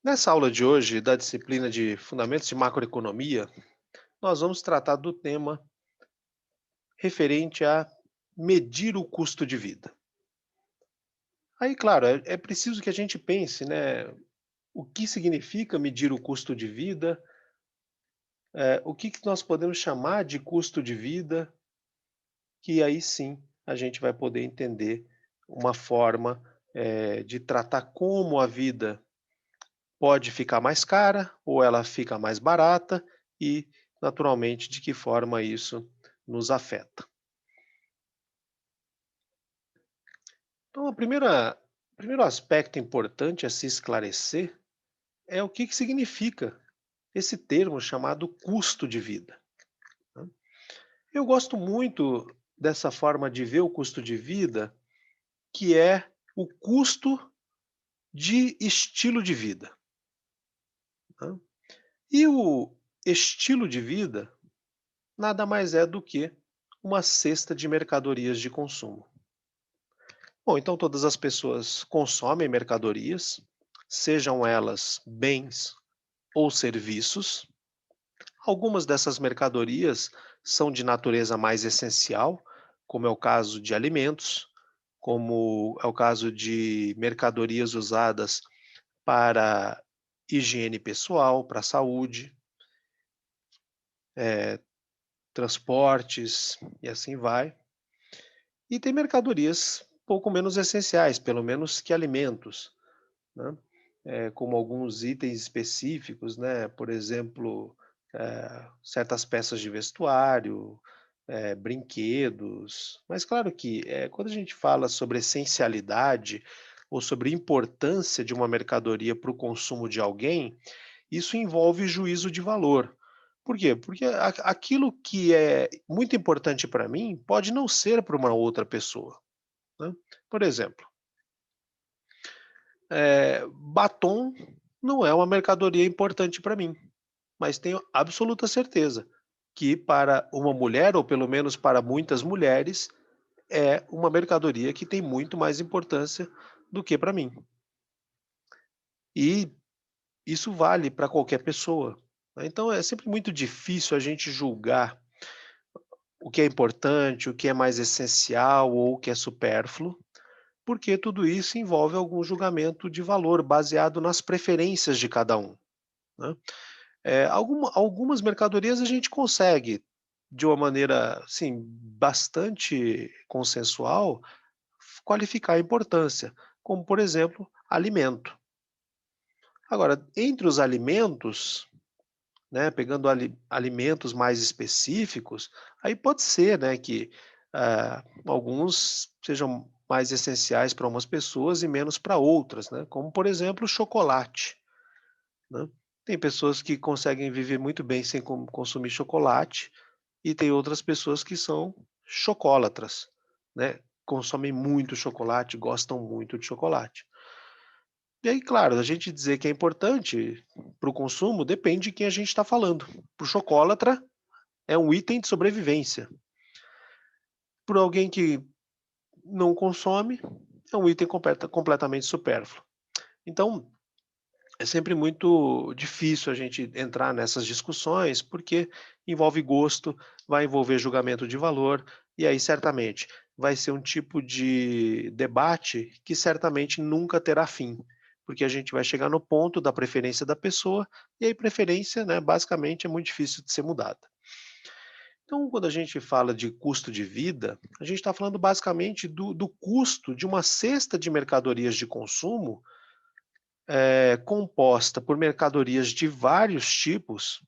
Nessa aula de hoje, da disciplina de Fundamentos de Macroeconomia, nós vamos tratar do tema referente a medir o custo de vida. Aí, claro, é preciso que a gente pense, né, o que significa medir o custo de vida, o que que nós podemos chamar de custo de vida, que aí sim a gente vai poder entender uma forma, de tratar como a vida pode ficar mais cara ou ela fica mais barata e, naturalmente, de que forma isso nos afeta. Então, o primeiro aspecto importante a se esclarecer é o que que significa esse termo chamado custo de vida, né. Eu gosto muito dessa forma de ver o custo de vida, que é o custo de estilo de vida, né. E o estilo de vida nada mais é do que uma cesta de mercadorias de consumo. Bom, então todas as pessoas consomem mercadorias, sejam elas bens ou serviços. Algumas dessas mercadorias são de natureza mais essencial, como é o caso de alimentos, como é o caso de mercadorias usadas para higiene pessoal, para a saúde, transportes e assim vai. E tem mercadorias pouco menos essenciais, pelo menos que alimentos, né, como alguns itens específicos, né, por exemplo, certas peças de vestuário, brinquedos. Mas claro que, quando a gente fala sobre essencialidade ou sobre importância de uma mercadoria para o consumo de alguém, isso envolve juízo de valor. Por quê? Porque aquilo que é muito importante para mim pode não ser para uma outra pessoa, né. Por exemplo, batom não é uma mercadoria importante para mim, mas tenho absoluta certeza que para uma mulher, ou pelo menos para muitas mulheres, é uma mercadoria que tem muito mais importância do que para mim. E isso vale para qualquer pessoa, né. Então é sempre muito difícil a gente julgar o que é importante, o que é mais essencial ou o que é supérfluo, porque tudo isso envolve algum julgamento de valor baseado nas preferências de cada um, né. Algumas mercadorias a gente consegue, de uma maneira, assim, bastante consensual, qualificar a importância, como, por exemplo, alimento. Agora, entre os alimentos, né, pegando alimentos mais específicos, aí pode ser, né, que, alguns sejam mais essenciais para umas pessoas e menos para outras, né, como, por exemplo, o chocolate, né. Tem pessoas que conseguem viver muito bem sem consumir chocolate, e tem outras pessoas que são chocolatras, né, consomem muito chocolate, gostam muito de chocolate. E aí, claro, a gente dizer que é importante para o consumo depende de quem a gente está falando. Para o chocolatra, é um item de sobrevivência. Para alguém que não consome, é um item completamente supérfluo. Então, é sempre muito difícil a gente entrar nessas discussões, porque envolve gosto, vai envolver julgamento de valor, e aí certamente vai ser um tipo de debate que certamente nunca terá fim, porque a gente vai chegar no ponto da preferência da pessoa, e aí preferência, né, basicamente é muito difícil de ser mudada. Então, quando a gente fala de custo de vida, a gente está falando basicamente do custo de uma cesta de mercadorias de consumo composta por mercadorias de vários tipos,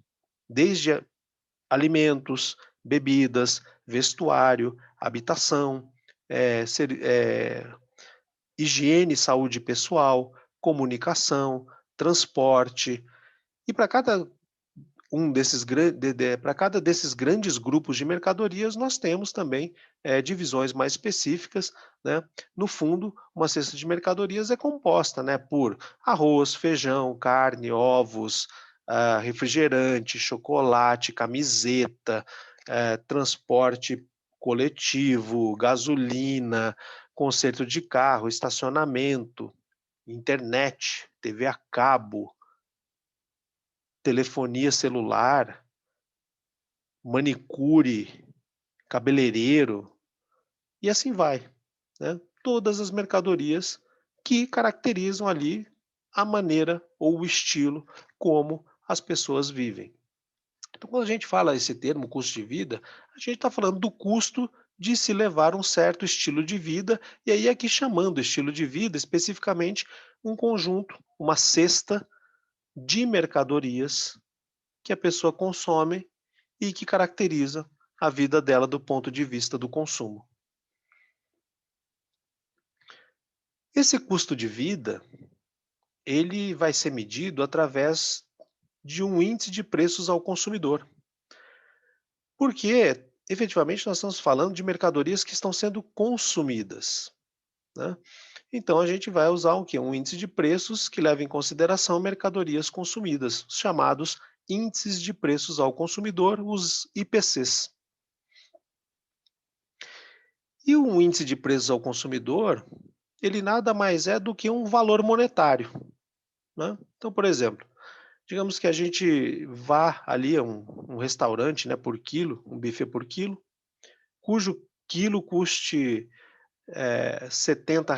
desde alimentos, bebidas, vestuário, habitação, higiene e saúde pessoal, comunicação, transporte. E para cada um desses para cada desses grandes grupos de mercadorias, nós temos também, divisões mais específicas, né. No fundo, uma cesta de mercadorias é composta, né, por arroz, feijão, carne, ovos, refrigerante, chocolate, camiseta, transporte coletivo, gasolina, conserto de carro, estacionamento, internet, TV a cabo. telefonia celular, manicure, cabeleireiro, e assim vai, né? Todas as mercadorias que caracterizam ali a maneira ou o estilo como as pessoas vivem. Então, quando a gente fala esse termo custo de vida, a gente está falando do custo de se levar um certo estilo de vida, e aí aqui chamando estilo de vida especificamente um conjunto, uma cesta de mercadorias que a pessoa consome e que caracteriza a vida dela do ponto de vista do consumo. Esse custo de vida, ele vai ser medido através de um índice de preços ao consumidor. Porque, efetivamente, nós estamos falando de mercadorias que estão sendo consumidas, né? Então a gente vai usar o quê? Um índice de preços que leva em consideração mercadorias consumidas, os chamados índices de preços ao consumidor, os IPCs. E o índice de preços ao consumidor, ele nada mais é do que um valor monetário, né? Então, por exemplo, digamos que a gente vá ali a um restaurante, né, por quilo, um buffet por quilo, cujo quilo custe R$ 70.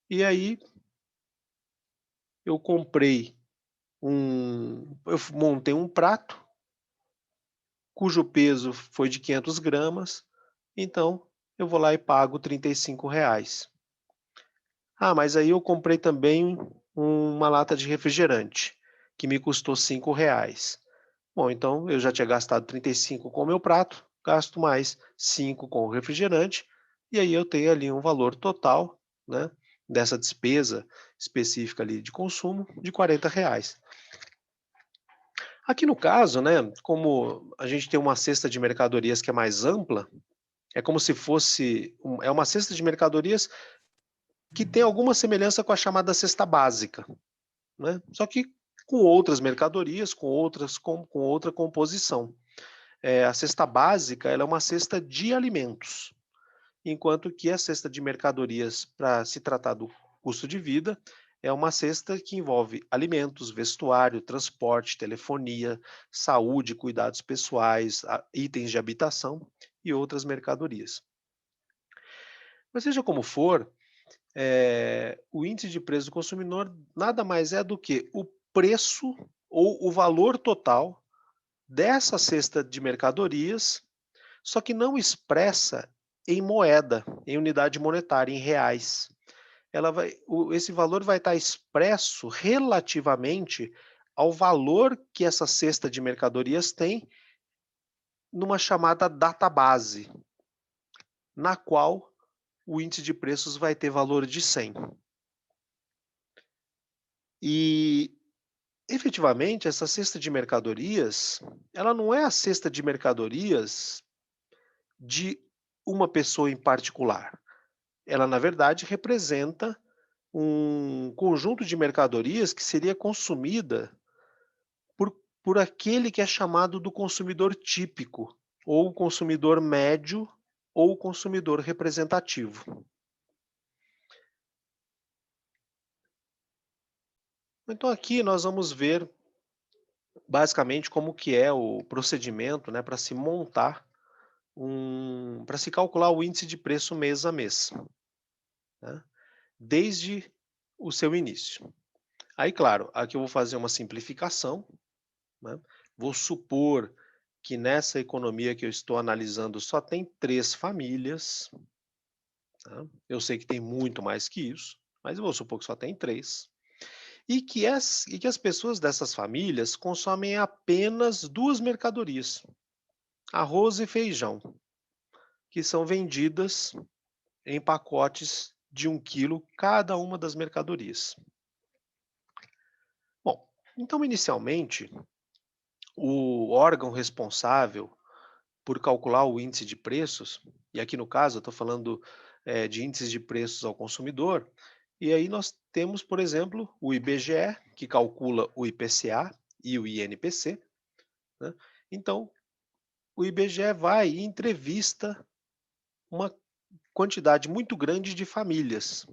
E aí eu comprei eu montei um prato cujo peso foi de 500 gramas, então eu vou lá e pago R$ 35. Ah, mas aí eu comprei também uma lata de refrigerante, que me custou R$ 5. Bom, então eu já tinha gastado 35 com o meu prato, gasto mais 5 com o refrigerante, e aí eu tenho ali um valor total, né, dessa despesa específica ali de consumo de R$ 40. Aqui no caso, né, como a gente tem uma cesta de mercadorias que é mais ampla, é como se fosse é uma cesta de mercadorias que tem alguma semelhança com a chamada cesta básica, né, só que com outras mercadorias, com outra composição. A cesta básica, ela é uma cesta de alimentos, enquanto que a cesta de mercadorias, para se tratar do custo de vida, é uma cesta que envolve alimentos, vestuário, transporte, telefonia, saúde, cuidados pessoais, itens de habitação e outras mercadorias. Mas seja como for, o índice de preço do consumidor nada mais é do que o preço ou o valor total dessa cesta de mercadorias, só que não expressa em moeda, em unidade monetária, em reais. Esse valor vai estar expresso relativamente ao valor que essa cesta de mercadorias tem numa chamada database, na qual o índice de preços vai ter valor de 100. E, efetivamente, essa cesta de mercadorias, ela não é a cesta de mercadorias de uma pessoa em particular. Ela, na verdade, representa um conjunto de mercadorias que seria consumida por aquele que é chamado do consumidor típico, ou consumidor médio, ou consumidor representativo. Então aqui nós vamos ver basicamente como que é o procedimento, né, para se montar para se calcular o índice de preço mês a mês, né, desde o seu início. Aí, claro, aqui eu vou fazer uma simplificação, né? Vou supor que nessa economia que eu estou analisando só tem 3 famílias, tá? Eu sei que tem muito mais que isso, mas eu vou supor que só tem 3. E que as pessoas dessas famílias consomem apenas 2 mercadorias, arroz e feijão, que são vendidas em pacotes de 1 quilo cada uma das mercadorias. Bom, então inicialmente, o órgão responsável por calcular o índice de preços, e aqui no caso eu estou falando de índices de preços ao consumidor, e aí nós temos, por exemplo, o IBGE, que calcula o IPCA e o INPC, né? Então, o IBGE vai e entrevista uma quantidade muito grande de famílias.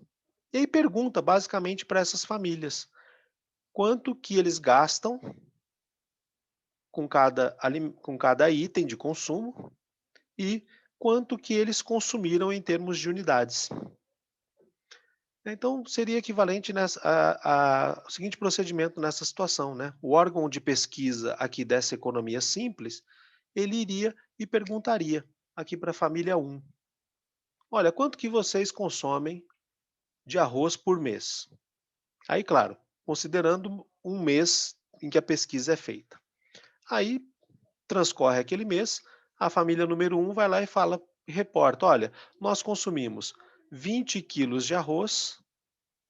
E aí pergunta basicamente para essas famílias quanto que eles gastam com cada item de consumo e quanto que eles consumiram em termos de unidades. Então, seria equivalente ao seguinte procedimento nessa situação, né? O órgão de pesquisa aqui dessa economia simples, ele iria e perguntaria aqui para a família 1, olha, quanto que vocês consomem de arroz por mês? Aí, claro, considerando um mês em que a pesquisa é feita. Aí, transcorre aquele mês, a família número 1 vai lá e fala, reporta, olha, nós consumimos 20 quilos de arroz,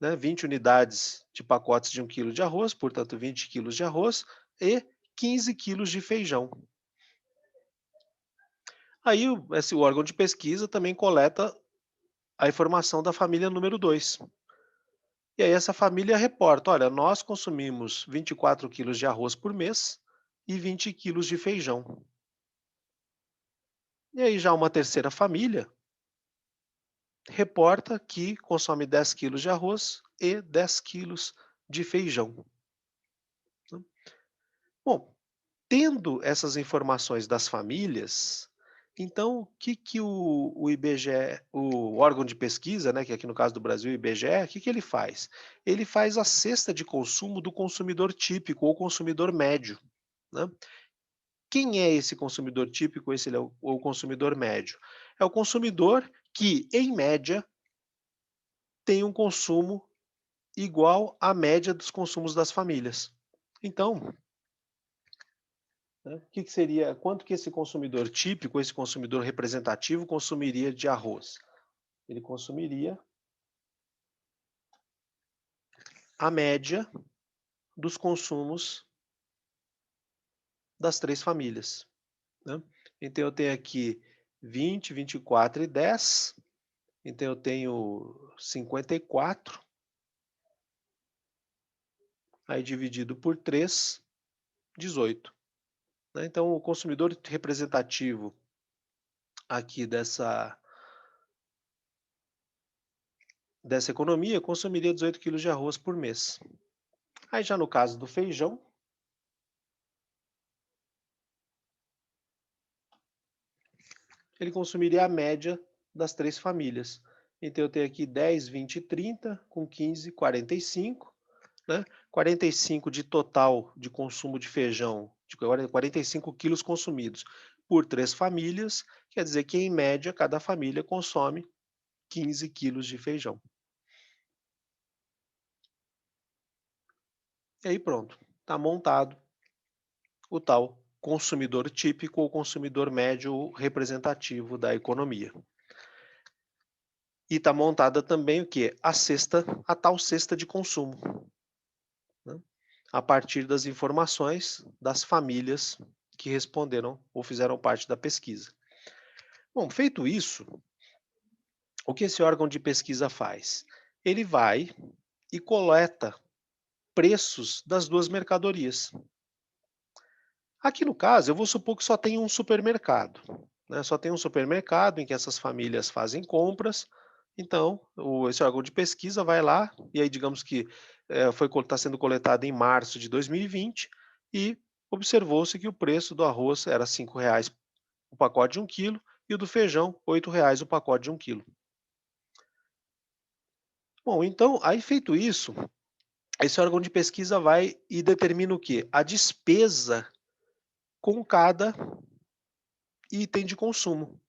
né, 20 unidades de pacotes de 1 quilo de arroz, portanto 20 quilos de arroz e 15 quilos de feijão. Aí esse órgão de pesquisa também coleta a informação da família número 2. E aí essa família reporta, olha, nós consumimos 24 quilos de arroz por mês e 20 quilos de feijão. E aí já uma terceira família reporta que consome 10 quilos de arroz e 10 quilos de feijão. Bom, tendo essas informações das famílias, então o que que o IBGE, o órgão de pesquisa, né, que aqui no caso do Brasil, o IBGE, o que que ele faz? Ele faz a cesta de consumo do consumidor típico ou consumidor médio, né? Quem é esse consumidor típico, esse é o consumidor médio? É o consumidor que, em média, tem um consumo igual à média dos consumos das famílias. Então, né, o que que seria, quanto que esse consumidor típico, esse consumidor representativo consumiria de arroz? Ele consumiria a média dos consumos das 3 famílias, né. Então eu tenho aqui 20, 24 e 10, então eu tenho 54, aí dividido por 3, 18, né. Então o consumidor representativo aqui dessa economia consumiria 18 quilos de arroz por mês. Aí já no caso do feijão, ele consumiria a média das 3 famílias. Então eu tenho aqui 10, 20 e 30, com 15, 45, né? 45 de total de consumo de feijão, de 45 quilos consumidos por 3 famílias, quer dizer que em média cada família consome 15 quilos de feijão. E aí pronto, está montado o tal consumidor típico ou consumidor médio representativo da economia. E está montada também o quê? A tal cesta de consumo, né? A partir das informações das famílias que responderam ou fizeram parte da pesquisa. Bom, feito isso, o que esse órgão de pesquisa faz? Ele vai e coleta preços das duas mercadorias. Aqui no caso, eu vou supor que só tem um supermercado, né? Só tem um supermercado em que essas famílias fazem compras. Então, esse órgão de pesquisa vai lá, e aí digamos que está sendo coletado em março de 2020, e observou-se que o preço do arroz era R$ 5 o pacote de 1 quilo, e o do feijão, R$ 8 o pacote de 1 quilo. Bom, então, aí feito isso, esse órgão de pesquisa vai e determina o quê? A despesa com cada item de consumo.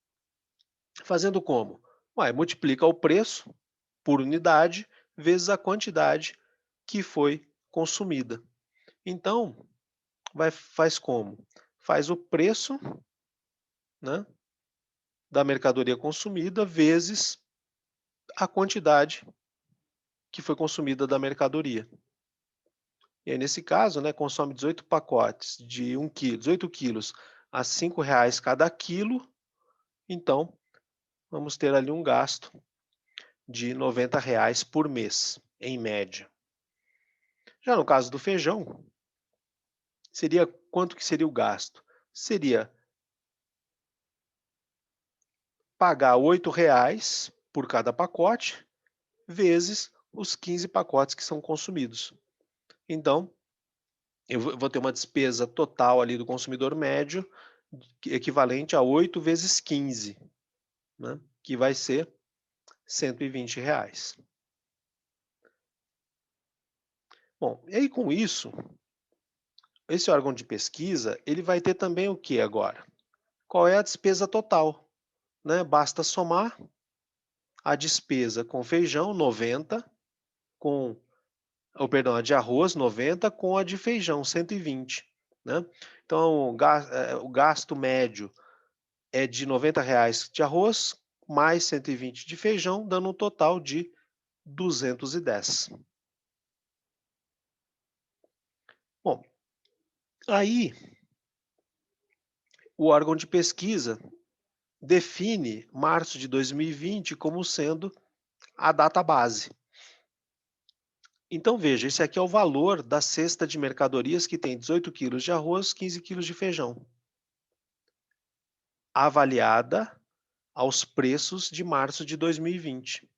Fazendo como? Ué, multiplica o preço por unidade vezes a quantidade que foi consumida. Então, faz como? Faz o preço, né, da mercadoria consumida vezes a quantidade que foi consumida da mercadoria. E aí, nesse caso, né, consome 18 pacotes de 1 quilo, 18 quilos a R$ 5 cada quilo, então vamos ter ali um gasto de R$ 90 por mês, em média. Já no caso do feijão, seria quanto que seria o gasto? Seria pagar R$ 8 por cada pacote, vezes os 15 pacotes que são consumidos. Então, eu vou ter uma despesa total ali do consumidor médio equivalente a 8 vezes 15, né, que vai ser R$ 120. Bom, e aí com isso, esse órgão de pesquisa, ele vai ter também o que agora? Qual é a despesa total, né? Basta somar a despesa com feijão, 90, com, ou perdão, a de arroz, 90, com a de feijão, 120, né? Então, o gasto médio é de R$ 90 de arroz, mais 120 de feijão, dando um total de 210. Bom, aí o órgão de pesquisa define março de 2020 como sendo a data base. Então veja, esse aqui é o valor da cesta de mercadorias que tem 18 quilos de arroz, 15 quilos de feijão, avaliada aos preços de março de 2020.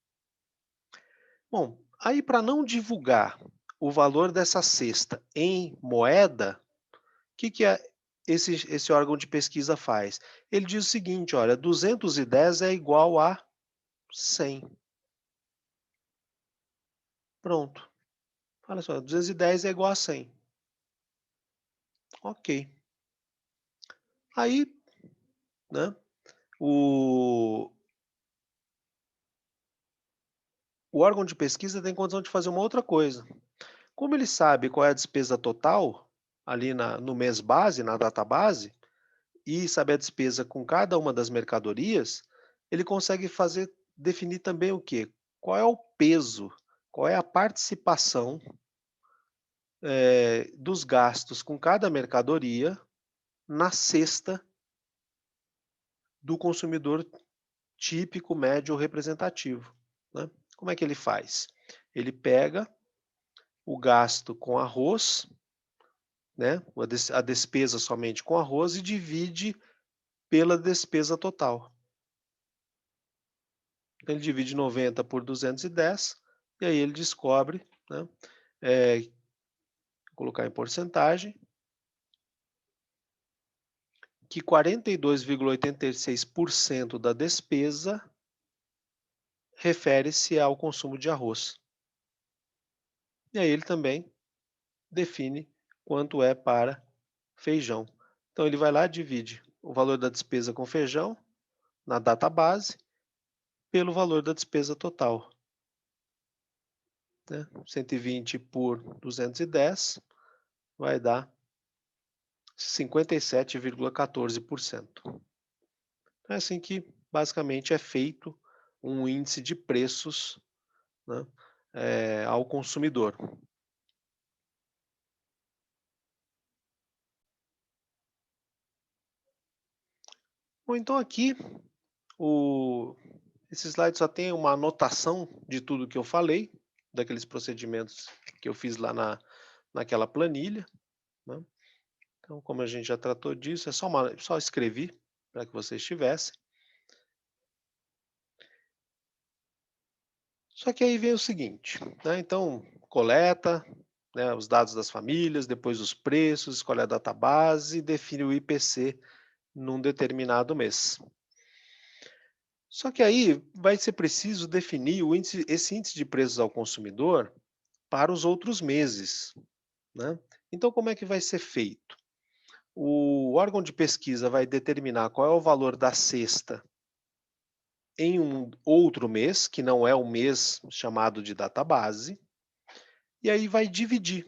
Bom, aí para não divulgar o valor dessa cesta em moeda, o que esse órgão de pesquisa faz? Ele diz o seguinte, olha, 210 é igual a 100. Pronto. Olha só, 210 é igual a 100. Ok. Aí, né, o, o órgão de pesquisa tem condição de fazer uma outra coisa. Como ele sabe qual é a despesa total, ali no mês base, na data base, e saber a despesa com cada uma das mercadorias, ele consegue definir também o quê? Qual é o peso, qual é a participação dos gastos com cada mercadoria na cesta do consumidor típico, médio ou representativo, né? Como é que ele faz? Ele pega o gasto com arroz, né, a despesa somente com arroz e divide pela despesa total. Então ele divide 90 por 210 e aí ele descobre, né, vou colocar em porcentagem, que 42,86% da despesa refere-se ao consumo de arroz. E aí ele também define quanto é para feijão. Então ele vai lá e divide o valor da despesa com feijão na data base pelo valor da despesa total, né? 120 por 210 vai dar 57,14%. É assim que basicamente é feito um índice de preços, né, ao consumidor. Bom, então aqui esse slide só tem uma anotação de tudo que eu falei, daqueles procedimentos que eu fiz lá naquela planilha, né? Então, como a gente já tratou disso, só escrevi para que vocês tivessem. Só que aí vem o seguinte, né? Então, coleta, né, os dados das famílias, depois os preços, escolhe a data base e define o IPC num determinado mês. Só que aí vai ser preciso definir esse índice de preços ao consumidor para os outros meses, né? Então, como é que vai ser feito? O órgão de pesquisa vai determinar qual é o valor da cesta em um outro mês, que não é o mês chamado de data base, e aí vai dividir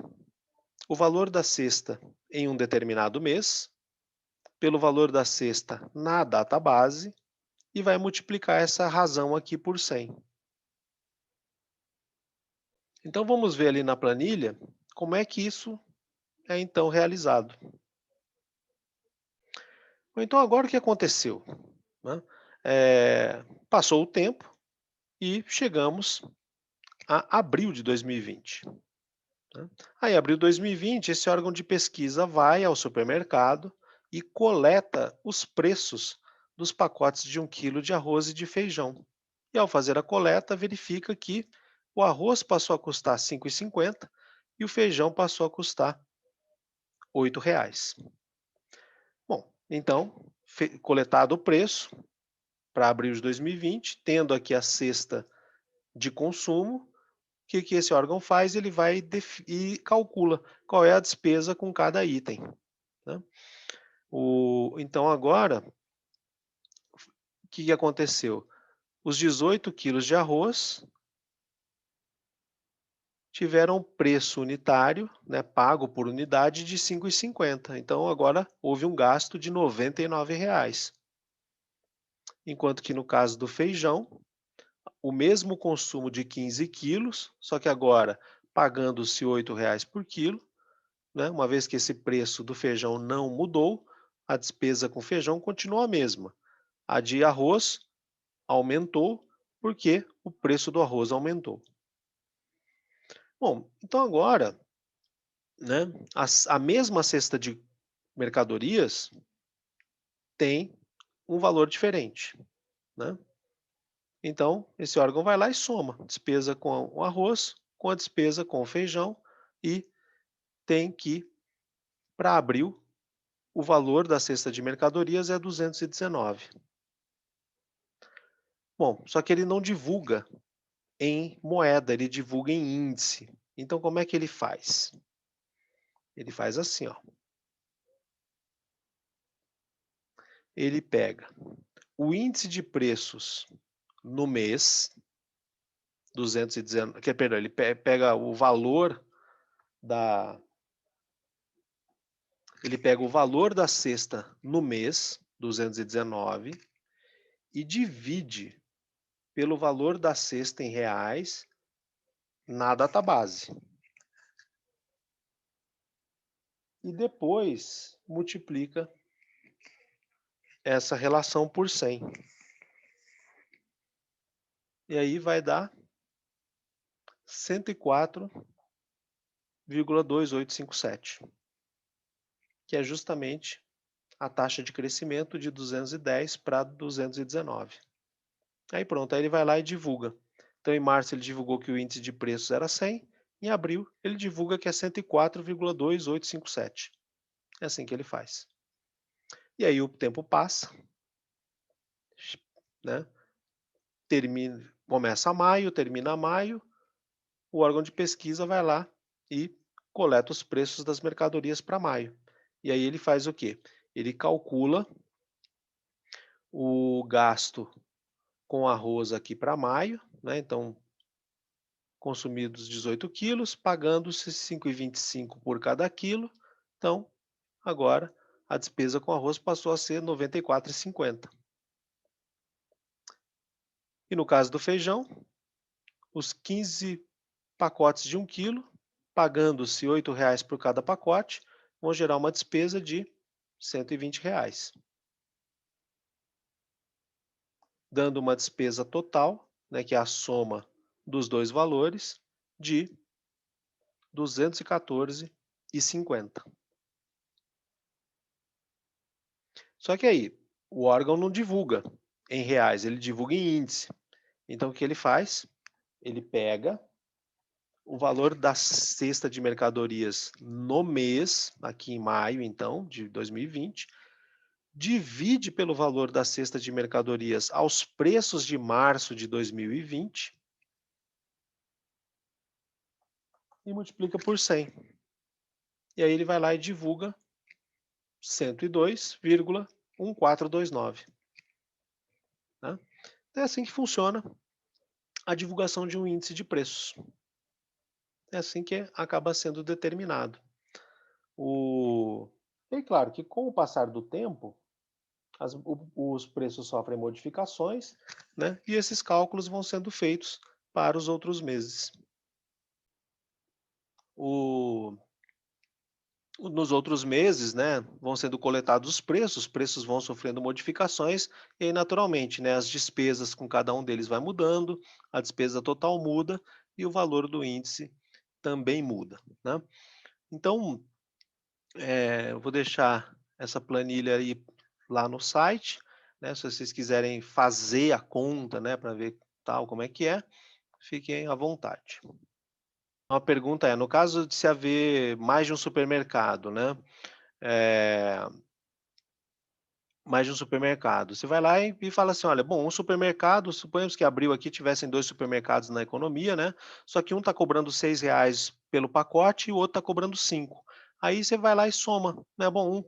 o valor da cesta em um determinado mês pelo valor da cesta na data base e vai multiplicar essa razão aqui por 100. Então vamos ver ali na planilha como é que isso é então realizado. Então agora o que aconteceu, né? Passou o tempo e chegamos a abril de 2020. Né? Aí, abril de 2020, esse órgão de pesquisa vai ao supermercado e coleta os preços dos pacotes de 1 quilo de arroz e de feijão. E ao fazer a coleta, verifica que o arroz passou a custar R$ 5,50 e e o feijão passou a custar R$ 8. Bom, então, coletado o preço para abril de 2020, tendo aqui a cesta de consumo, o que, que esse órgão faz? Ele vai e calcula qual é a despesa com cada item. Né? Então, agora, o que, que aconteceu? Os 18 quilos de arroz tiveram preço unitário, né, pago por unidade, de R$ 5,50. Então, agora houve um gasto de R$ 99. Enquanto que no caso do feijão, o mesmo consumo de 15 quilos, só que agora pagando-se R$ 8 por quilo, né, uma vez que esse preço do feijão não mudou, a despesa com feijão continua a mesma. A de arroz aumentou porque o preço do arroz aumentou. Bom, então agora, né, a mesma cesta de mercadorias tem um valor diferente, né? Então, esse órgão vai lá e soma despesa com o arroz, com a despesa com o feijão e tem que, para abril, o valor da cesta de mercadorias é 219. Bom, só que ele não divulga em moeda, ele divulga em índice. Então, como é que ele faz? Ele faz assim, ó. Ele pega o índice de preços no mês, 219, perdão, ele pega o valor da ele pega o valor da cesta no mês, 219, e divide pelo valor da cesta em reais na database. E depois multiplica essa relação por 100. E aí vai dar 104,2857, que é justamente a taxa de crescimento de 210 para 219. Aí pronto, aí ele vai lá e divulga. Então, em março, ele divulgou que o índice de preços era 100, em abril, ele divulga que é 104,2857. É assim que ele faz. E aí o tempo passa, né? Começa maio, termina maio, o órgão de pesquisa vai lá e coleta os preços das mercadorias para maio. E aí ele faz o quê? Ele calcula o gasto com arroz aqui para maio, né? Então, consumidos 18 quilos, pagando-se 5,25 por cada quilo. Então, agora a despesa com arroz passou a ser R$ 94,50. E no caso do feijão, os 15 pacotes de 1 quilo, pagando-se R$ 8 por cada pacote, vão gerar uma despesa de R$ 120, dando uma despesa total, né, que é a soma dos dois valores, de R$ 214,50. Só que aí, o órgão não divulga em reais, ele divulga em índice. Então, o que ele faz? Ele pega o valor da cesta de mercadorias no mês, aqui em maio, então, de 2020, divide pelo valor da cesta de mercadorias aos preços de março de 2020 e multiplica por 100. E aí ele vai lá e divulga 102,1429. Né? É assim que funciona a divulgação de um índice de preços. É assim que acaba sendo determinado. É claro que com o passar do tempo, os preços sofrem modificações, né? E esses cálculos vão sendo feitos para os outros meses. Nos outros meses, né, vão sendo coletados os preços vão sofrendo modificações, e aí, naturalmente, né, as despesas com cada um deles vai mudando, a despesa total muda e o valor do índice também muda, né? Então, eu vou deixar essa planilha aí lá no site, né? Se vocês quiserem fazer a conta, né, para ver tal como é que é, fiquem à vontade. Uma pergunta é, no caso de se haver mais de um supermercado, né, eh, mais de um supermercado, você vai lá e fala assim: "Olha, bom, um supermercado, suponhamos que abriu aqui, tivessem 2 supermercados na economia, né, só que um está cobrando R$ 6 pelo pacote e o outro está cobrando 5. Aí você vai lá e soma, né, bom,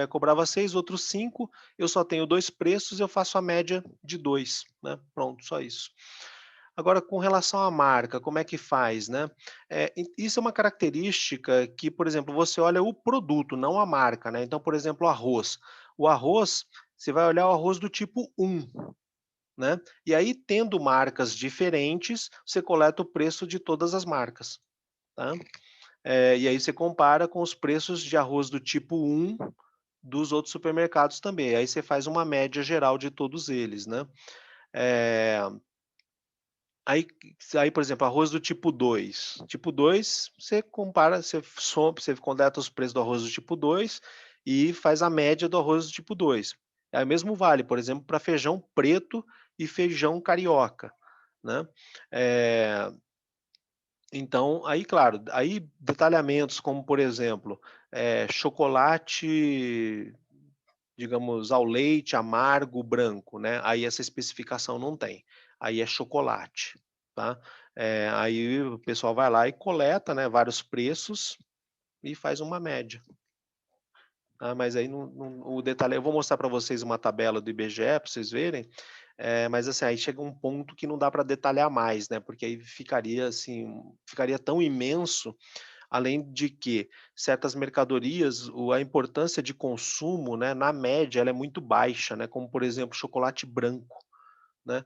cobrava 6, outro 5. Eu só tenho 2 preços, eu faço a média de 2, né, pronto, só isso. Agora, com relação à marca, como é que faz, né? Isso é uma característica que, por exemplo, você olha o produto, não a marca, né? Então, por exemplo, o arroz. O arroz, você vai olhar o arroz do tipo 1, né? E aí, tendo marcas diferentes, você coleta o preço de todas as marcas, tá? E aí você compara com os preços de arroz do tipo 1 dos outros supermercados também. Aí você faz uma média geral de todos eles, né? Eh, aí, por exemplo, arroz do tipo 2. Tipo 2, você compara, você coleta os preços do arroz do tipo 2 e faz a média do arroz do tipo 2. Aí mesmo vale, por exemplo, para feijão preto e feijão carioca, né. Eh, então, aí claro, aí detalhamentos como, por exemplo, chocolate, digamos, ao leite, amargo, branco, né, aí essa especificação não tem, aí é chocolate, tá. Aí o pessoal vai lá e coleta, né, vários preços e faz uma média, tá, mas aí o detalhe eu vou mostrar para vocês uma tabela do IBGE para vocês verem, mas assim, aí chega um ponto que não dá para detalhar mais, né, porque aí ficaria assim, ficaria tão imenso. Além de que certas mercadorias, a importância de consumo, né, na média, ela é muito baixa, né, como por exemplo, chocolate branco, né.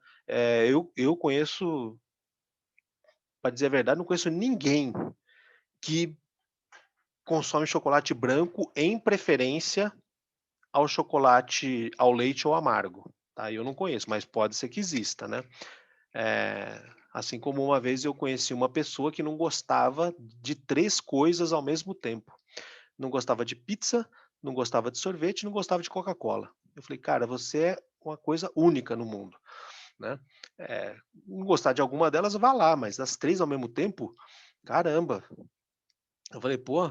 Eu conheço, para dizer a verdade, não conheço ninguém que consome chocolate branco em preferência ao chocolate ao leite ou amargo, tá. Eu não conheço, mas pode ser que exista, né. Assim como uma vez eu conheci uma pessoa que não gostava de 3 coisas ao mesmo tempo. Não gostava de pizza, não gostava de sorvete, não gostava de Coca-Cola. Eu falei: "Cara, você é uma coisa única no mundo, né, não gostar de alguma delas, vá lá, mas as 3 ao mesmo tempo, caramba". Eu falei: "Pô",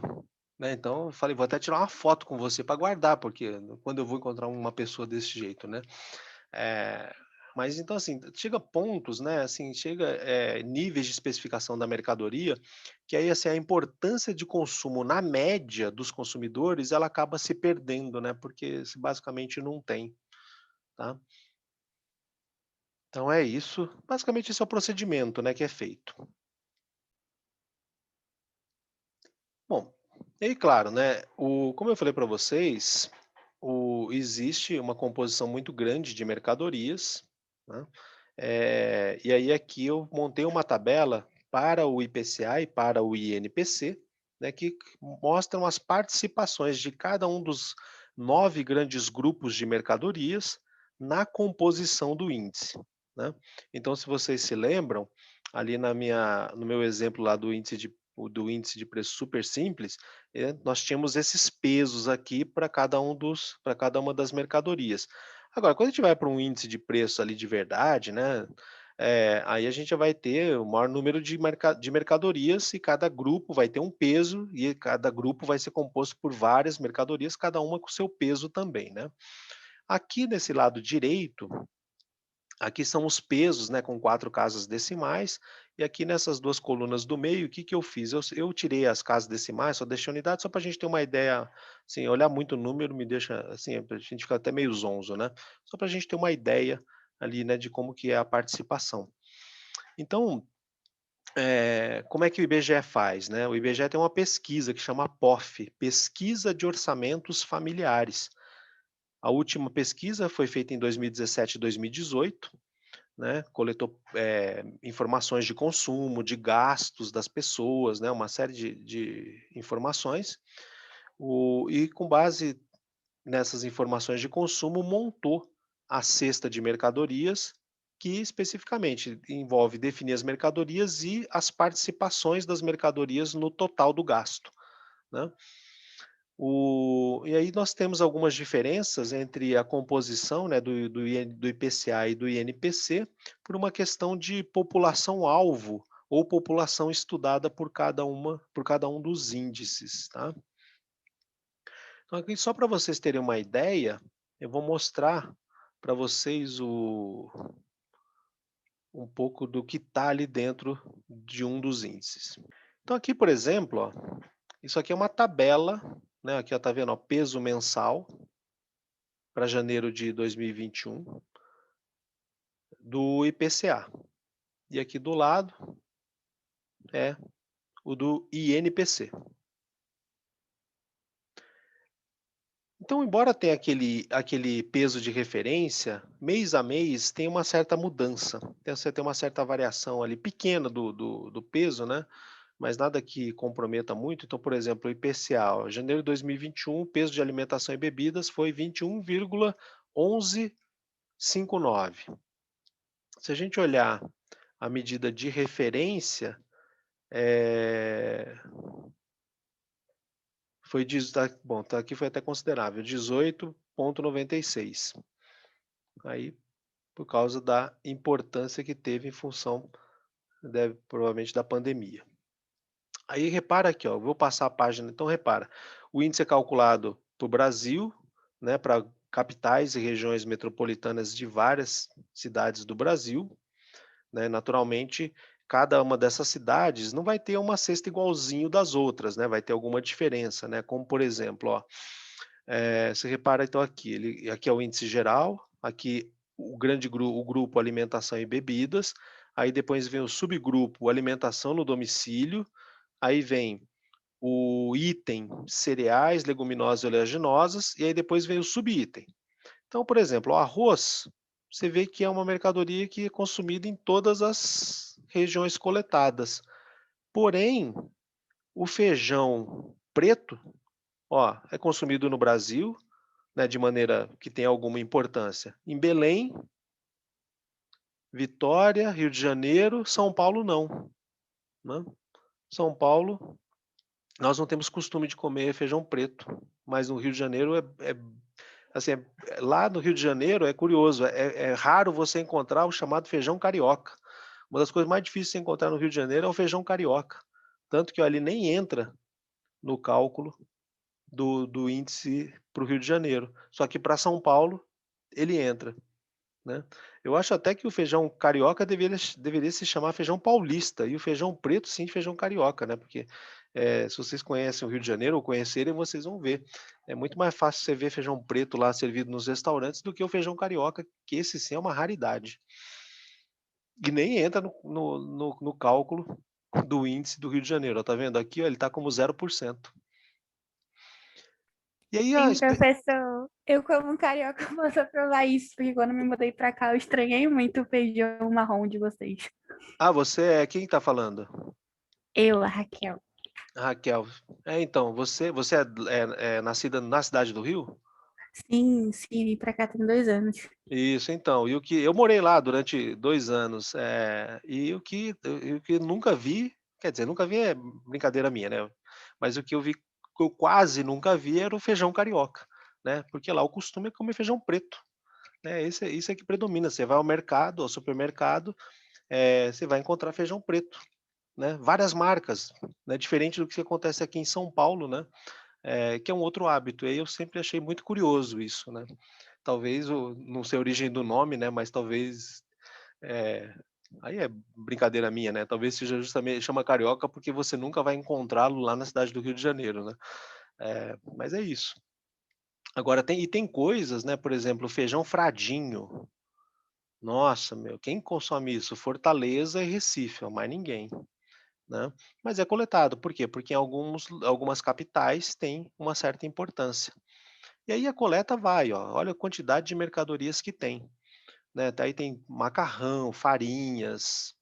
né, então eu falei: "Vou até tirar uma foto com você para guardar, porque quando eu vou encontrar uma pessoa desse jeito, né". Eh, mas então, assim, chega pontos, né, assim, níveis de especificação da mercadoria, que aí, assim, a importância de consumo na média dos consumidores, ela acaba se perdendo, né, porque se basicamente não tem, tá. Então é isso, basicamente esse é o procedimento, né, que é feito. Bom, e aí claro, né, como eu falei para vocês, existe uma composição muito grande de mercadorias, né, e aí aqui eu montei uma tabela para o IPCA e para o INPC, né, que mostram as participações de cada um dos 9 grandes grupos de mercadorias na composição do índice, né. Então se vocês se lembram, ali no meu exemplo lá do índice de preço super simples, nós tínhamos esses pesos aqui para cada uma das mercadorias. Agora, quando a gente vai para um índice de preço ali de verdade, né, aí a gente vai ter o maior número de mercadorias e cada grupo vai ter um peso e cada grupo vai ser composto por várias mercadorias, cada uma com seu peso também, né. Aqui nesse lado direito, aqui são os pesos, né, com 4 casas decimais, e aqui nessas 2 colunas do meio, o que que eu fiz? Eu tirei as casas decimais, só deixei a unidade, só para a gente ter uma ideia, assim, olhar muito número me deixa, assim, a gente fica até meio zonzo, né. Só para a gente ter uma ideia ali, né, de como que é a participação. Então, como é que o IBGE faz, né? O IBGE tem uma pesquisa que chama POF, Pesquisa de Orçamentos Familiares. A última pesquisa foi feita em 2017 e 2018, né, coletou, informações de consumo, de gastos das pessoas, né, uma série de informações, e com base nessas informações de consumo montou a cesta de mercadorias, que especificamente envolve definir as mercadorias e as participações das mercadorias no total do gasto, né. E aí nós temos algumas diferenças entre a composição, né, do IPCA e do INPC, por uma questão de população-alvo ou população estudada por cada um dos índices, tá? Então aqui só para vocês terem uma ideia, eu vou mostrar para vocês um pouco do que está ali dentro de um dos índices. Então aqui, por exemplo, ó, isso aqui é uma tabela, né? Aqui, ó, tá vendo, ó, peso mensal para janeiro de 2021 do IPCA. E aqui do lado é o do INPC. Então, embora tenha aquele peso de referência, mês a mês tem uma certa mudança, você tem uma certa variação ali pequena do peso, né? Mas nada que comprometa muito. Então, por exemplo, o IPCA, ó, janeiro de 2021, o peso de alimentação e bebidas foi 21,1159. Se a gente olhar a medida de referência, foi bom, tá aqui foi até considerável, 18,96. Aí, por causa da importância que teve em função, provavelmente, da pandemia. Aí repara aqui, ó, vou passar a página, então repara, o índice é calculado para o Brasil, né, para capitais e regiões metropolitanas de várias cidades do Brasil, né, naturalmente, cada uma dessas cidades não vai ter uma cesta igualzinho das outras, né, vai ter alguma diferença, né, como por exemplo, ó, você repara então aqui, aqui é o índice geral, aqui o grupo alimentação e bebidas, aí depois vem o subgrupo alimentação no domicílio, aí vem o item cereais, leguminosas e oleaginosas, e aí depois vem o subitem. Então, por exemplo, o arroz, você vê que é uma mercadoria que é consumida em todas as regiões coletadas. Porém, o feijão preto, ó, é consumido no Brasil, né, de maneira que tem alguma importância. Em Belém, Vitória, Rio de Janeiro, São Paulo não, né? São Paulo, nós não temos costume de comer feijão preto, mas no Rio de Janeiro assim, lá no Rio de Janeiro é curioso, é raro você encontrar o chamado feijão carioca. Uma das coisas mais difíceis de encontrar no Rio de Janeiro é o feijão carioca, tanto que ele nem entra no cálculo do índice para o Rio de Janeiro. Só que para São Paulo ele entra, né? Eu acho até que o feijão carioca deveria se chamar feijão paulista e o feijão preto sim feijão carioca, né? Porque se vocês conhecem o Rio de Janeiro ou conhecerem, vocês vão ver. É muito mais fácil você ver feijão preto lá servido nos restaurantes do que o feijão carioca, que esse sim é uma raridade. E nem entra no cálculo do índice do Rio de Janeiro. Ó, tá vendo? Aqui ó, ele está como 0%. E aí Sim, professor, eu como carioca posso provar isso, porque quando me mudei pra cá eu estranhei muito o feijão marrom de vocês. você é quem está falando? Eu, a Raquel. Raquel. Então, você é nascida na cidade do Rio? Sim, sim, vim pra cá tem 2 anos. Isso, então, e o que eu morei lá durante 2 anos, e o que nunca vi, quer dizer, nunca vi é brincadeira minha, né, mas o que eu quase nunca vi era o feijão carioca, né, porque lá o costume é comer feijão preto, né, isso é que predomina, você vai ao mercado, ao supermercado, você vai encontrar feijão preto, né, várias marcas, né, diferente do que acontece aqui em São Paulo, né, que é um outro hábito, e aí eu sempre achei muito curioso isso, né. Talvez não sei a origem do nome, né, mas talvez, eh, aí é brincadeira minha, né, talvez seja justamente chama carioca, porque você nunca vai encontrá-lo lá na cidade do Rio de Janeiro, né. Mas é isso. Agora tem coisas, né, por exemplo, o feijão fradinho. Nossa, meu, quem consome isso? Fortaleza e Recife, ó, mais ninguém, né. Mas é coletado, por quê? Porque em algumas capitais tem uma certa importância. E aí a coleta vai, ó, olha a quantidade de mercadorias que tem, né, daí tem macarrão, farinhas,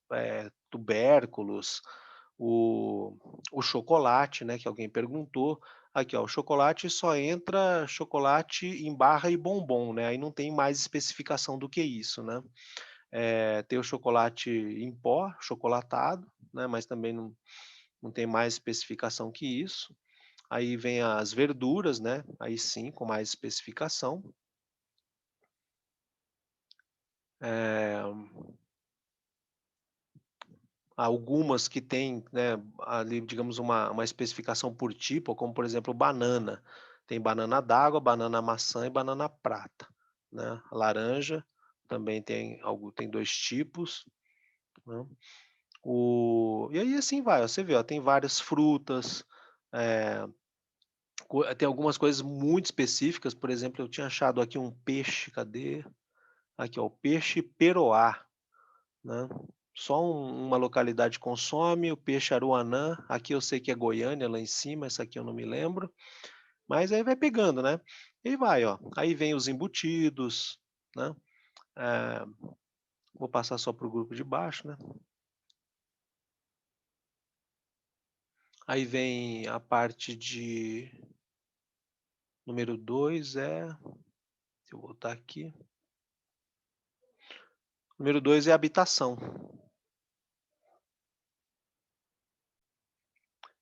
tubérculos, o o chocolate, né, que alguém perguntou. Aqui, ó, o chocolate só entra chocolate em barra e bombom, né, aí não tem mais especificação do que isso, né. Tem o chocolate em pó, chocolatado, né, mas também não tem mais especificação que isso. Aí vem as verduras, né, aí sim, com mais especificação. Eh algumas que têm, né, ali, digamos, uma especificação por tipo, como por exemplo banana. Tem banana d'água, banana maçã e banana prata, né? Laranja também tem 2 tipos, né? E aí assim vai, ó, você vê, ó, tem várias frutas, eh, tem algumas coisas muito específicas, por exemplo, eu tinha achado aqui um peixe, cadê? Aqui, ó, o peixe peroá, né? Só uma localidade consome, o peixe aruanã, aqui eu sei que é Goiânia, lá em cima, essa aqui eu não me lembro, mas aí vai pegando, né? E vai, ó, aí vem os embutidos, né? Eh, Vou passar só para o grupo de baixo, né? Aí vem a parte de número 2 se eu voltar aqui, número 2 é habitação.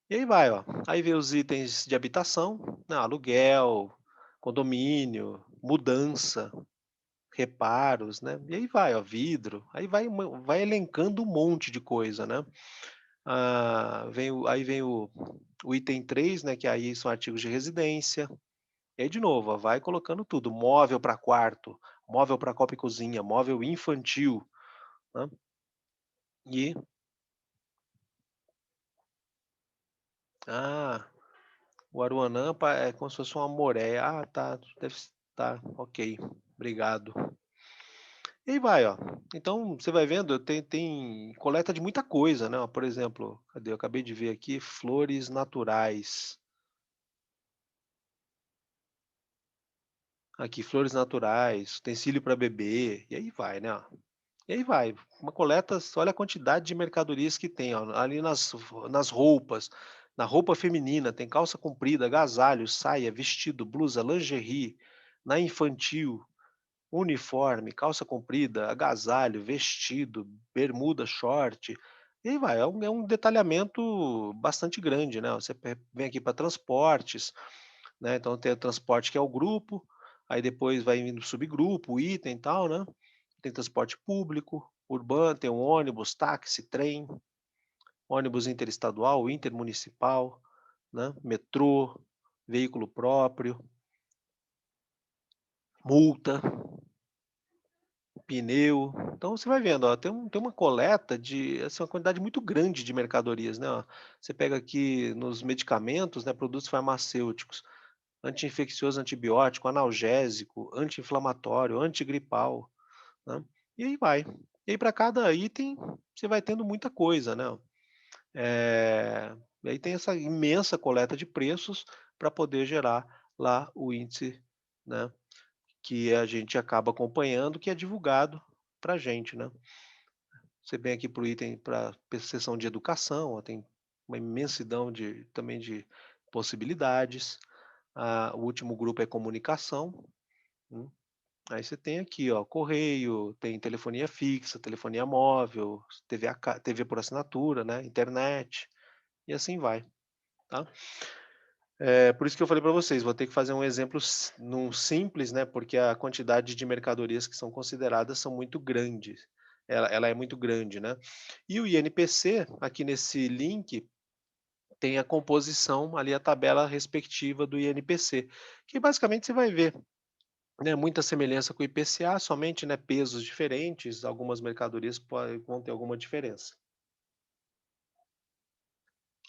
E aí vai, ó, aí vem os itens de habitação, né, aluguel, condomínio, mudança, reparos, né, e aí vai, ó, vidro, aí vai elencando um monte de coisa, né. Aí vem o item 3, né, que aí são artigos de residência, e aí de novo, ó, vai colocando tudo, móvel para quarto, móvel para copa e cozinha, móvel infantil, né, e ah, o aruanã é como se fosse uma moreia, tá, tá, ok, obrigado. E aí vai, ó. Então você vai vendo, tem coleta de muita coisa, né, ó, por exemplo, cadê? Eu acabei de ver aqui, flores naturais. Aqui, flores naturais, utensílio para bebê, e aí vai, né, ó. E aí vai, uma coleta, olha a quantidade de mercadorias que tem, ó, ali nas roupas, na roupa feminina tem calça comprida, agasalho, saia, vestido, blusa, lingerie, na infantil, uniforme, calça comprida, agasalho, vestido, bermuda, short, e aí vai, é um detalhamento bastante grande, né, você vem aqui para transportes, né, então tem o transporte que é o grupo, aí depois vai vindo subgrupo, item e tal, né, tem transporte público, urbano, tem um ônibus, táxi, trem, ônibus interestadual, intermunicipal, né, metrô, veículo próprio, multa, pneu. Então você vai vendo, ó, tem uma coleta de, assim, uma quantidade muito grande de mercadorias, né, ó. Você pega aqui nos medicamentos, né, produtos farmacêuticos, anti-infeccioso, antibiótico, analgésico, anti-inflamatório, antigripal, né, e aí vai. E aí para cada item, você vai tendo muita coisa, né. E aí tem essa imensa coleta de preços para poder gerar lá o índice, né, que a gente acaba acompanhando, que é divulgado para a gente, né. Você vem aqui para o item para seção de educação, ó, tem uma imensidão também de possibilidades. O último grupo é comunicação, hum, aí você tem aqui, ó, correio, tem telefonia fixa, telefonia móvel, TV por assinatura, né, internet, e assim vai, tá. Por isso que eu falei para vocês, vou ter que fazer um exemplo num simples, né, porque a quantidade de mercadorias que são consideradas são muito grandes. Ela é muito grande, né. E o INPC, aqui nesse link, tem a composição, ali a tabela respectiva do INPC, que basicamente você vai ver, né, muita semelhança com o IPCA, somente, né, pesos diferentes, algumas mercadorias vão ter alguma diferença,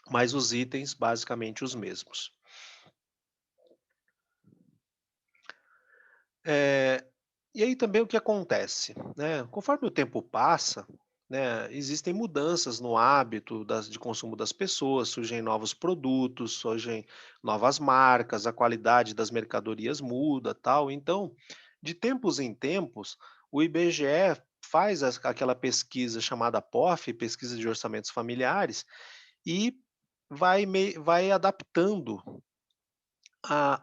mas os itens basicamente os mesmos. Eh, e aí também o que acontece, né, conforme o tempo passa, né, existem mudanças no hábito de consumo das pessoas, surgem novos produtos, surgem novas marcas, a qualidade das mercadorias muda, tal. Então, de tempos em tempos, o IBGE faz aquela pesquisa chamada POF, Pesquisa de Orçamentos Familiares, e vai adaptando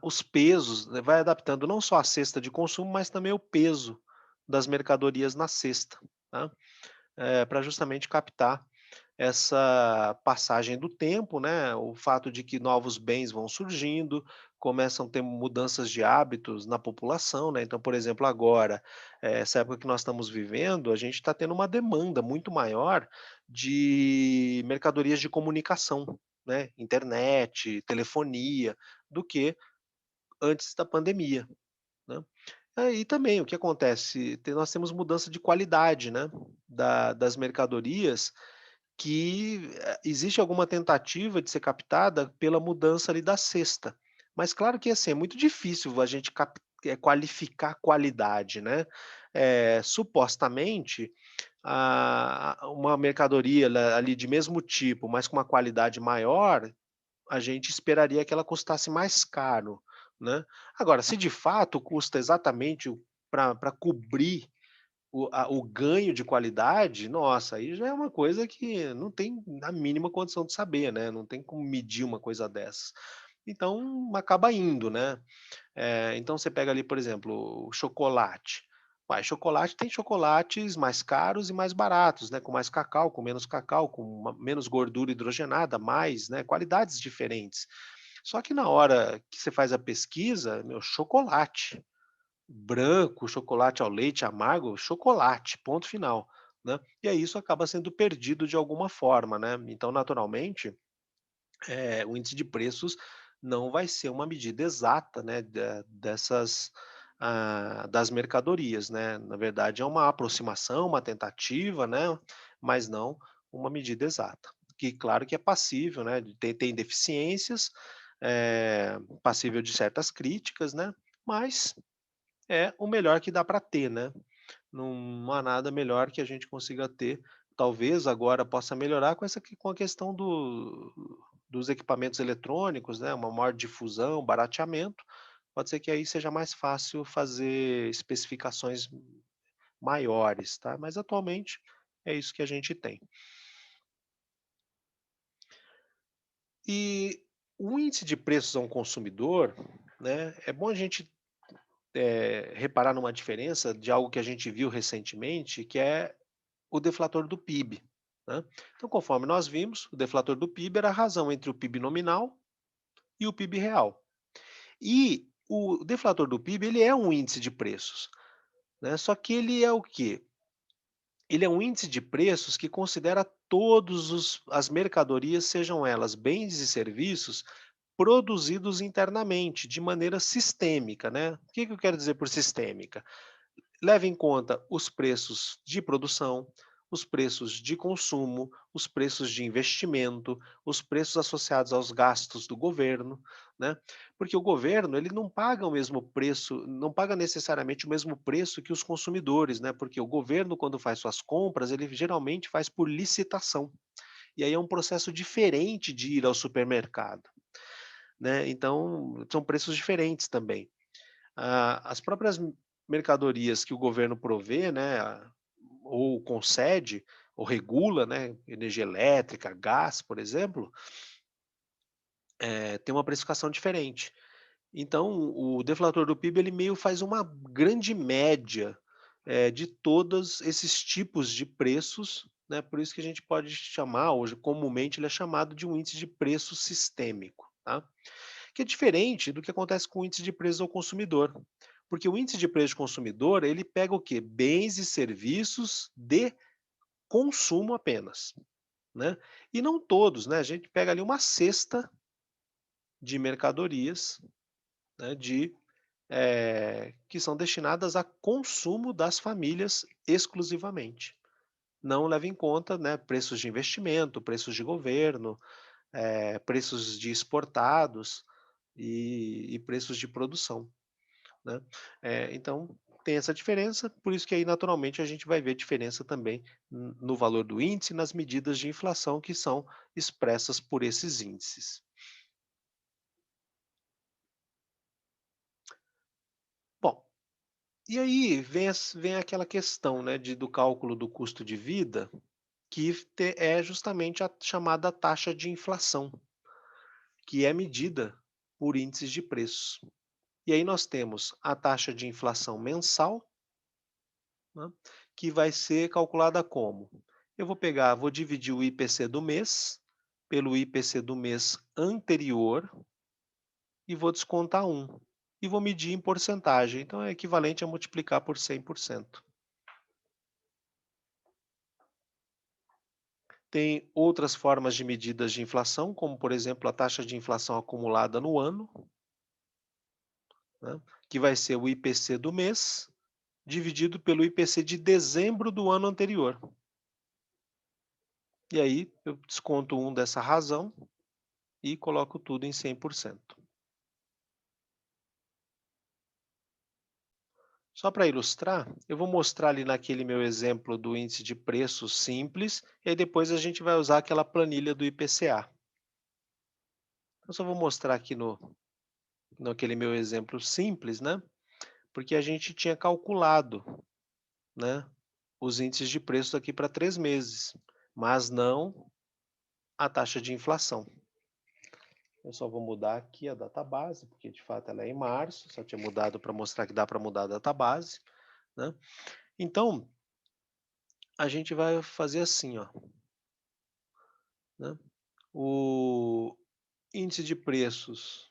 os pesos, né, vai adaptando não só a cesta de consumo, mas também o peso das mercadorias na cesta, tá, pra justamente captar. essa passagem do tempo, né, o fato de que novos bens vão surgindo, começam a ter mudanças de hábitos na população, né, então, por exemplo, agora, essa época que nós estamos vivendo, a gente está tendo uma demanda muito maior de mercadorias de comunicação, né, internet, telefonia, do que antes da pandemia, né. E também o que acontece, nós temos mudança de qualidade, né, das mercadorias que, existe alguma tentativa de ser captada pela mudança ali da cesta. Mas claro que, assim, é muito difícil a gente qualificar qualidade, né. Supostamente, uma mercadoria ali de mesmo tipo, mas com uma qualidade maior, a gente esperaria que ela custasse mais caro, né. Agora, se de fato custa exatamente para cobrir o ganho de qualidade, nossa, aí já é uma coisa que não tem a mínima condição de saber, né, não tem como medir uma coisa dessas. Então, acaba indo, né. Então você pega ali, por exemplo, o chocolate. Uai, chocolate tem chocolates mais caros e mais baratos, né, com mais cacau, com menos cacau, com menos gordura hidrogenada, mais, né, qualidades diferentes. Só que na hora que você faz a pesquisa, meu, chocolate branco, chocolate ao leite amargo, chocolate, ponto final, né. E aí isso acaba sendo perdido de alguma forma, né. Então, naturalmente, o índice de preços não vai ser uma medida exata, né, dessas, das mercadorias, né. Na verdade é uma aproximação, uma tentativa, né, mas não uma medida exata. Que claro que é passível, né, tem deficiências, passível de certas críticas, né, mas é o melhor que dá para ter, né. Não há nada melhor que a gente consiga ter. Talvez agora possa melhorar com a questão dos equipamentos eletrônicos, né, uma maior difusão, barateamento, pode ser que aí seja mais fácil fazer especificações maiores, tá, mas atualmente é isso que a gente tem. E o índice de preços ao consumidor, né, é bom a gente, reparar numa diferença de algo que a gente viu recentemente, que é o deflator do PIB, né. Então, conforme nós vimos, o deflator do PIB era a razão entre o PIB nominal e o PIB real. E o deflator do PIB, ele é um índice de preços, né, só que ele é o quê? Ele é um índice de preços que considera todos as mercadorias, sejam elas bens e serviços, produzidos internamente, de maneira sistêmica, né. O que que eu quero dizer por sistêmica? Leva em conta os preços de produção, os preços de consumo, os preços de investimento, os preços associados aos gastos do governo, né? Porque o governo, ele não paga o mesmo preço, não paga necessariamente o mesmo preço que os consumidores, né? Porque o governo, quando faz suas compras, ele geralmente faz por licitação. E aí é um processo diferente de ir ao supermercado, né? Então, são preços diferentes também. As próprias mercadorias que o governo provê, né, ou concede, ou regula, né, energia elétrica, gás, por exemplo, tem uma precificação diferente. Então, o deflator do PIB, ele meio faz uma grande média, de todos esses tipos de preços, né, por isso que a gente pode chamar, hoje comumente ele é chamado de um índice de preço sistêmico, tá? Que é diferente do que acontece com o índice de preços ao consumidor. Porque o índice de preço ao consumidor, ele pega o quê? Bens e serviços de consumo apenas, né. E não todos, né, a gente pega ali uma cesta de mercadorias, né, que são destinadas a consumo das famílias exclusivamente. Não leva em conta, né, preços de investimento, preços de governo, preços de exportados e preços de produção, né. Então tem essa diferença, por isso que aí naturalmente a gente vai ver diferença também no valor do índice e nas medidas de inflação que são expressas por esses índices. Bom, e aí vem aquela questão, né, do cálculo do custo de vida, que é justamente a chamada taxa de inflação, que é medida por índices de preços. E aí nós temos a taxa de inflação mensal, né, que vai ser calculada como? Eu vou dividir o IPC do mês pelo IPC do mês anterior e vou descontar 1. E vou medir em porcentagem, então é equivalente a multiplicar por 100%. Tem outras formas de medidas de inflação, como, por exemplo, a taxa de inflação acumulada no ano, né, que vai ser o IPC do mês dividido pelo IPC de dezembro do ano anterior. E aí eu desconto 1 dessa razão e coloco tudo em 100%. Só para ilustrar, eu vou mostrar ali naquele meu exemplo do índice de preços simples, e aí depois a gente vai usar aquela planilha do IPCA. Eu só vou mostrar aqui naquele meu exemplo simples, né? Porque a gente tinha calculado, né, os índices de preços aqui para 3 meses, mas não a taxa de inflação. Eu só vou mudar aqui a data base, porque de fato ela é em março, só tinha mudado para mostrar que dá para mudar a data base, né? Então, a gente vai fazer assim, ó, né? O índice de preços,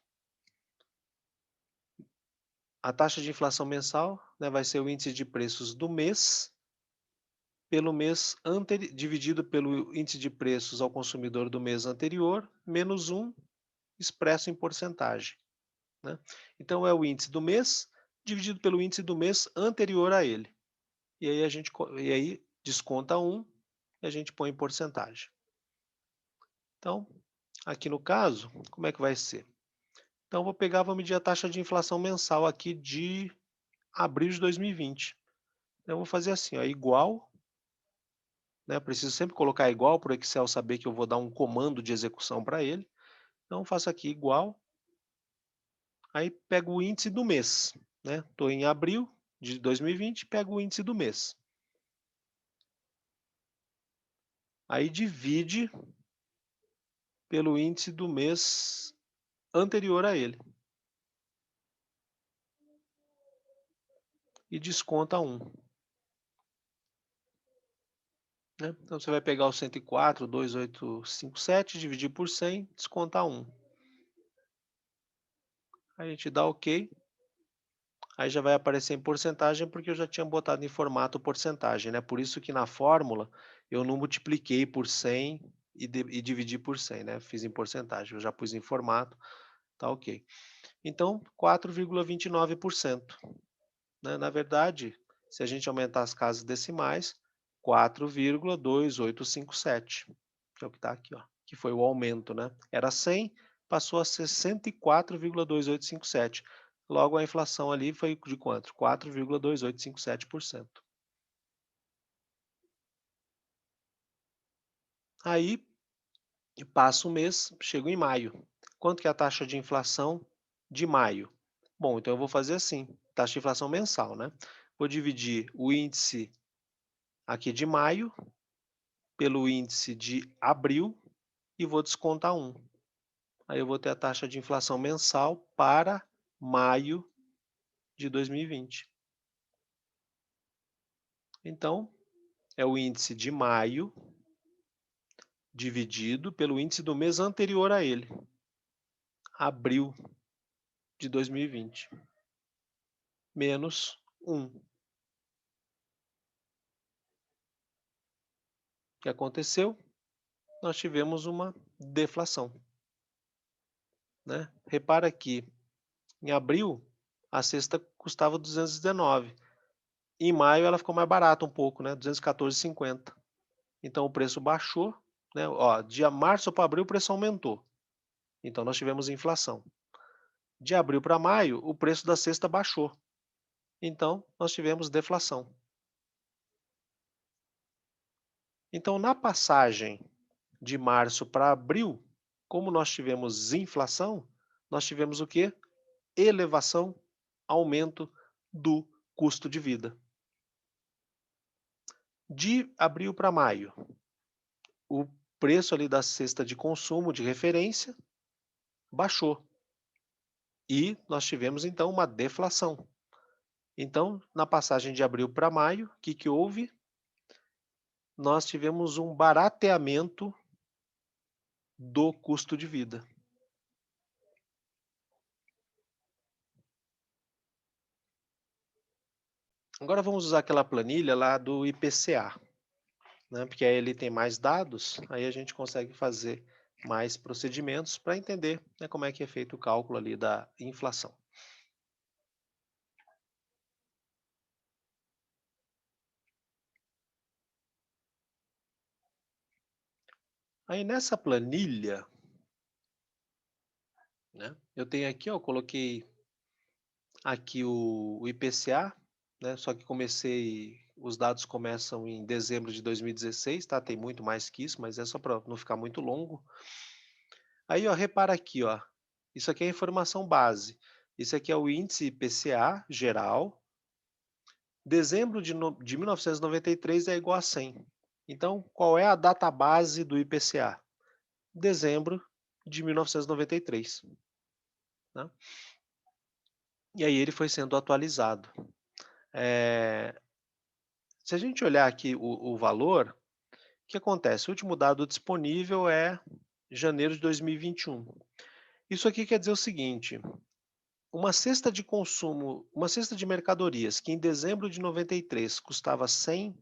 a taxa de inflação mensal, né, vai ser o índice de preços do mês, pelo mês dividido pelo índice de preços ao consumidor do mês anterior, menos 1, expresso em porcentagem, né? Então, é o índice do mês dividido pelo índice do mês anterior a ele. E aí desconta 1 e a gente põe em porcentagem. Então, aqui no caso, como é que vai ser? Então, vou medir a taxa de inflação mensal aqui de abril de 2020. Então, eu vou fazer assim, ó, igual, né? Preciso sempre colocar igual para o Excel saber que eu vou dar um comando de execução para ele. Então, faço aqui igual, aí pego o índice do mês, né? Estou em abril de 2020, pego o índice do mês. Aí divide pelo índice do mês anterior a ele. E desconta 1. Né? Então, você vai pegar o 104,2857, dividir por 100, descontar 1. Aí a gente dá OK. Aí já vai aparecer em porcentagem, porque eu já tinha botado em formato porcentagem, né? Por isso que na fórmula eu não multipliquei por 100 e dividi por 100, né? Fiz em porcentagem, eu já pus em formato, tá OK. Então, 4,29%. Né? Na verdade, se a gente aumentar as casas decimais, 4,2857, que é o que está aqui, ó, que foi o aumento, né? Era 100, passou a ser 104,2857. Logo, a inflação ali foi de quanto? 4,2857%. Aí, passa o mês, chego em maio. Quanto que é a taxa de inflação de maio? Bom, então eu vou fazer assim, taxa de inflação mensal, né? Vou dividir o índice aqui de maio pelo índice de abril e vou descontar 1. Aí eu vou ter a taxa de inflação mensal para maio de 2020. Então, é o índice de maio dividido pelo índice do mês anterior a ele, abril de 2020, menos 1. O que aconteceu? Nós tivemos uma deflação, né? Repara que em abril a cesta custava 219. Em maio ela ficou mais barata um pouco, né? 214,50. Então o preço baixou, né? Ó, de março para abril o preço aumentou. Então nós tivemos inflação. De abril para maio o preço da cesta baixou. Então nós tivemos deflação. Então na passagem de março para abril, como nós tivemos inflação, nós tivemos o quê? Elevação, aumento do custo de vida. De abril para maio, o preço ali da cesta de consumo de referência baixou. E nós tivemos então uma deflação. Então, na passagem de abril para maio, o que houve? nós tivemos um barateamento do custo de vida. Agora vamos usar aquela planilha lá do IPCA, né? Porque aí ele tem mais dados, aí a gente consegue fazer mais procedimentos para entender, né, como é que é feito o cálculo ali da inflação. Aí nessa planilha, né, eu tenho aqui, ó, eu coloquei aqui o IPCA, né, só que os dados começam em dezembro de 2016, tá? Tem muito mais que isso, mas é só para não ficar muito longo. Aí, ó, repara aqui, ó, isso aqui é a informação base. Isso aqui é o índice IPCA geral. Dezembro de 1993 é igual a 100. Então, qual é a data base do IPCA? Dezembro de 1993. Né? E aí ele foi sendo atualizado. Se a gente olhar aqui o valor, o que acontece? O último dado disponível é janeiro de 2021. Isso aqui quer dizer o seguinte: uma cesta de consumo, uma cesta de mercadorias que em dezembro de 93 custava R$ 100,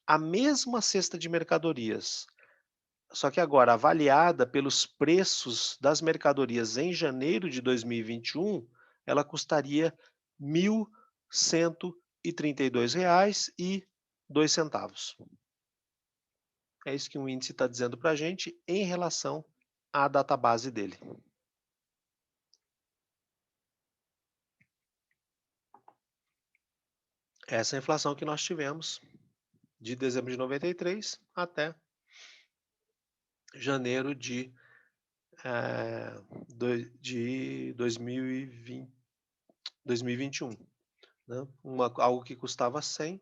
a mesma cesta de mercadorias, só que agora avaliada pelos preços das mercadorias em janeiro de 2021, ela custaria R$ 1.132,02. É isso que o índice está dizendo para a gente em relação à database dele. Essa é a inflação que nós tivemos de dezembro de 93 até janeiro de 2021. Né? Algo que custava 100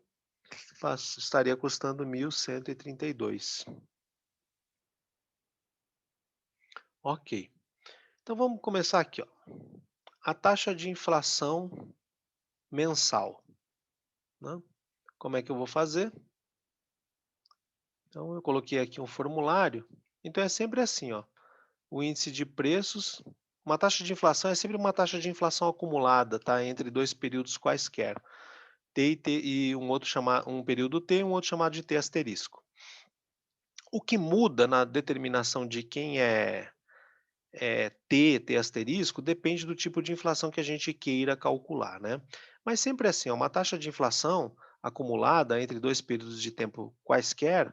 estaria custando 1.132. Ok. Então vamos começar aqui, ó. A taxa de inflação mensal. Né? Como é que eu vou fazer? Então eu coloquei aqui um formulário. Então é sempre assim, ó. O índice de preços, uma taxa de inflação é sempre uma taxa de inflação acumulada, tá? Entre dois períodos quaisquer. T e T e um período T e um outro chamado de T asterisco. O que muda na determinação de quem é T asterisco, depende do tipo de inflação que a gente queira calcular, né? Mas sempre assim, uma taxa de inflação acumulada entre dois períodos de tempo quaisquer,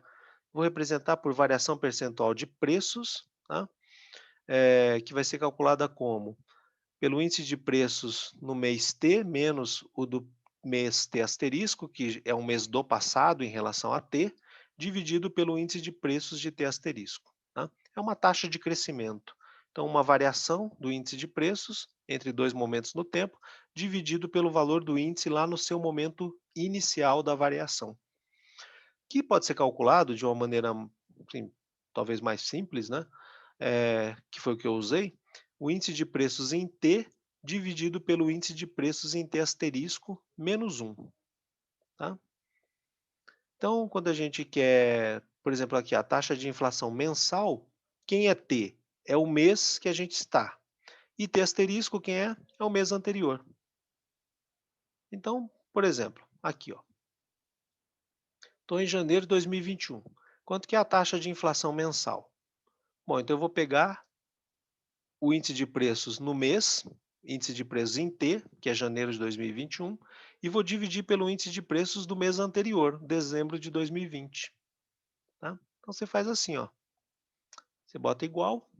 vou representar por variação percentual de preços, tá? Que vai ser calculada como? Pelo índice de preços no mês T menos o do mês T asterisco, que é um mês do passado em relação a T, dividido pelo índice de preços de T asterisco. Tá? É uma taxa de crescimento. Então, uma variação do índice de preços entre dois momentos no tempo, dividido pelo valor do índice lá no seu momento inicial da variação. Que pode ser calculado de uma maneira, assim, talvez mais simples, né? Que foi o que eu usei, o índice de preços em T dividido pelo índice de preços em T asterisco menos 1. Tá? Então, quando a gente quer, por exemplo, aqui a taxa de inflação mensal, quem é T? É o mês que a gente está. E T asterisco, quem é? É o mês anterior. Então, por exemplo, aqui, ó. Estou em janeiro de 2021. Quanto que é a taxa de inflação mensal? Bom, então eu vou pegar o índice de preços no mês, índice de preços em T, que é janeiro de 2021, e vou dividir pelo índice de preços do mês anterior, dezembro de 2020. Tá? Então você faz assim, ó. Você bota igual,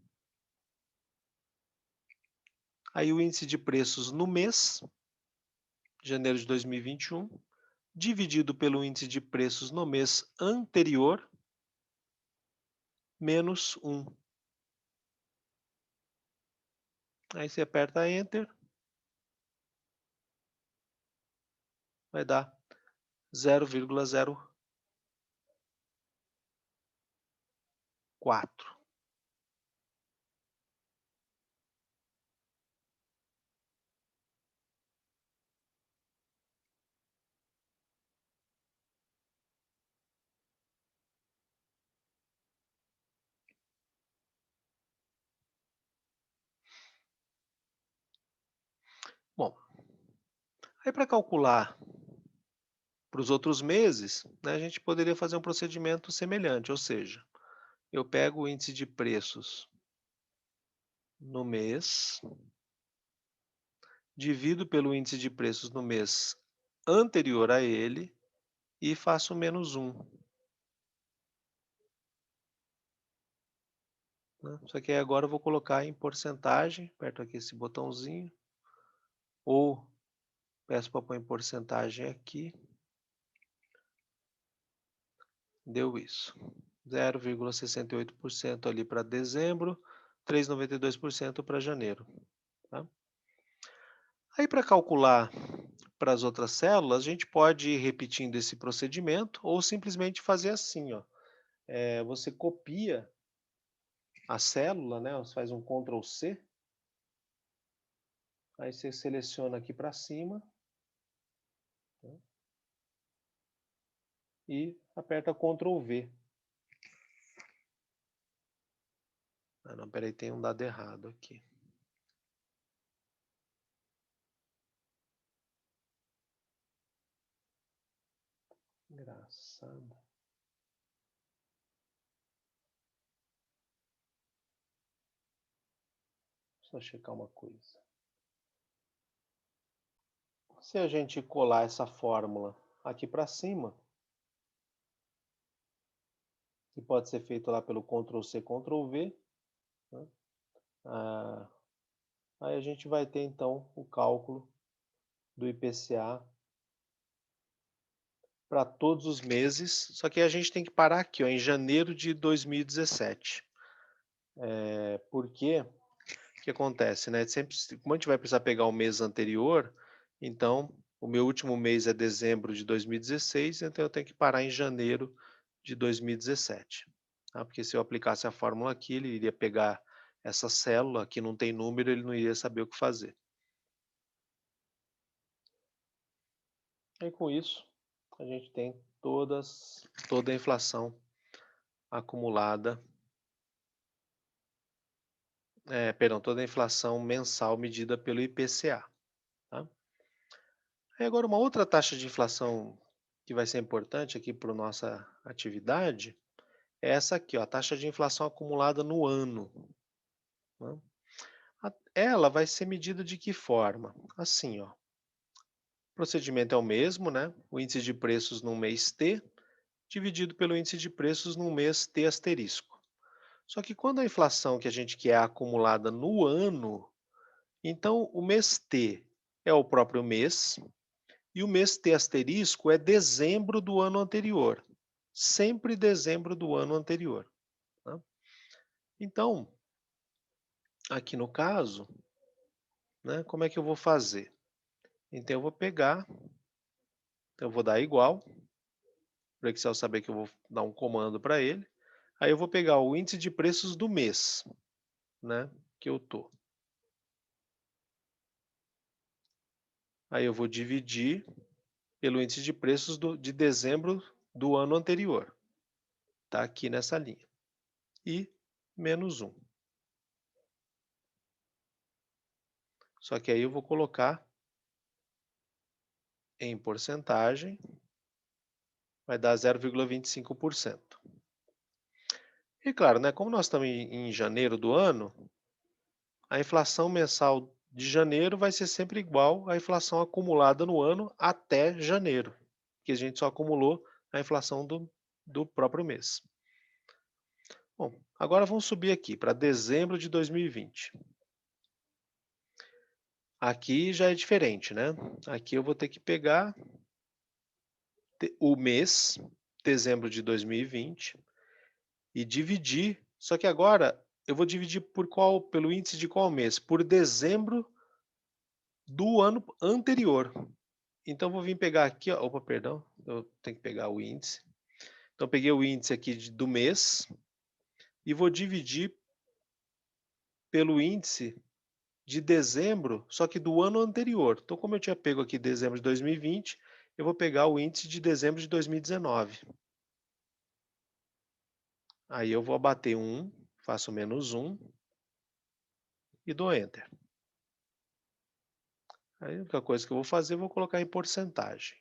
aí o índice de preços no mês, janeiro de 2021, dividido pelo índice de preços no mês anterior, menos 1. Aí você aperta Enter, vai dar 0,04. Aí para calcular para os outros meses, né, a gente poderia fazer um procedimento semelhante, ou seja, eu pego o índice de preços no mês, divido pelo índice de preços no mês anterior a ele e faço menos 1. Né? Só que aí agora eu vou colocar em porcentagem, aperto aqui esse botãozinho, ou peço para pôr em porcentagem aqui, deu isso. 0,68% ali para dezembro, 3,92% para janeiro. Tá? Aí para calcular para as outras células, a gente pode ir repetindo esse procedimento ou simplesmente fazer assim, ó. Você copia a célula, né? Você faz um Ctrl C, aí você seleciona aqui para cima, tá? E aperta Ctrl V. Ah, não, peraí, tem um dado errado aqui. Engraçado. Só checar uma coisa. Se a gente colar essa fórmula aqui para cima, que pode ser feito lá pelo Ctrl C, Ctrl V, né? Aí a gente vai ter então o cálculo do IPCA para todos os meses, só que a gente tem que parar aqui, ó, em janeiro de 2017. Porque o que acontece, né? Sempre, como a gente vai precisar pegar o mês anterior, então o meu último mês é dezembro de 2016, então eu tenho que parar em janeiro de 2017. Tá? Porque se eu aplicasse a fórmula aqui, ele iria pegar essa célula que não tem número, ele não iria saber o que fazer. E com isso, a gente tem toda a inflação acumulada, perdão, toda a inflação mensal medida pelo IPCA. Tá? Aí agora uma outra taxa de inflação que vai ser importante aqui para a nossa atividade é essa aqui, ó, a taxa de inflação acumulada no ano. Né? Ela vai ser medida de que forma? Assim, ó, o procedimento é o mesmo, né? O índice de preços no mês T dividido pelo índice de preços no mês T asterisco. Só que quando a inflação que a gente quer é acumulada no ano, então o mês T é o próprio mês e o mês T asterisco é dezembro do ano anterior. Sempre dezembro do ano anterior. Tá? Então, aqui no caso, né, como é que eu vou fazer? Então eu vou pegar, eu vou dar igual, para o Excel saber que eu vou dar um comando para ele. Aí eu vou pegar o índice de preços do mês, né, que eu tô. Aí eu vou dividir pelo índice de preços de dezembro do ano anterior. Está aqui nessa linha. E menos 1. Só que aí eu vou colocar em porcentagem, vai dar 0,25%. E claro, né, como nós estamos em janeiro do ano, a inflação mensal de janeiro vai ser sempre igual à inflação acumulada no ano até janeiro, que a gente só acumulou a inflação do próprio mês. Bom, agora vamos subir aqui para dezembro de 2020. Aqui já é diferente, né? Aqui eu vou ter que pegar o mês, dezembro de 2020, e dividir, só que agora eu vou dividir pelo índice de qual mês? Por dezembro do ano anterior. Então vou vir pegar aqui, ó, opa, perdão, eu tenho que pegar o índice. Então peguei o índice aqui do mês e vou dividir pelo índice de dezembro, só que do ano anterior. Então como eu tinha pego aqui dezembro de 2020, eu vou pegar o índice de dezembro de 2019. Aí eu vou abater 1, faço menos 1 e dou Enter. Aí a única coisa que eu vou fazer, eu vou colocar em porcentagem,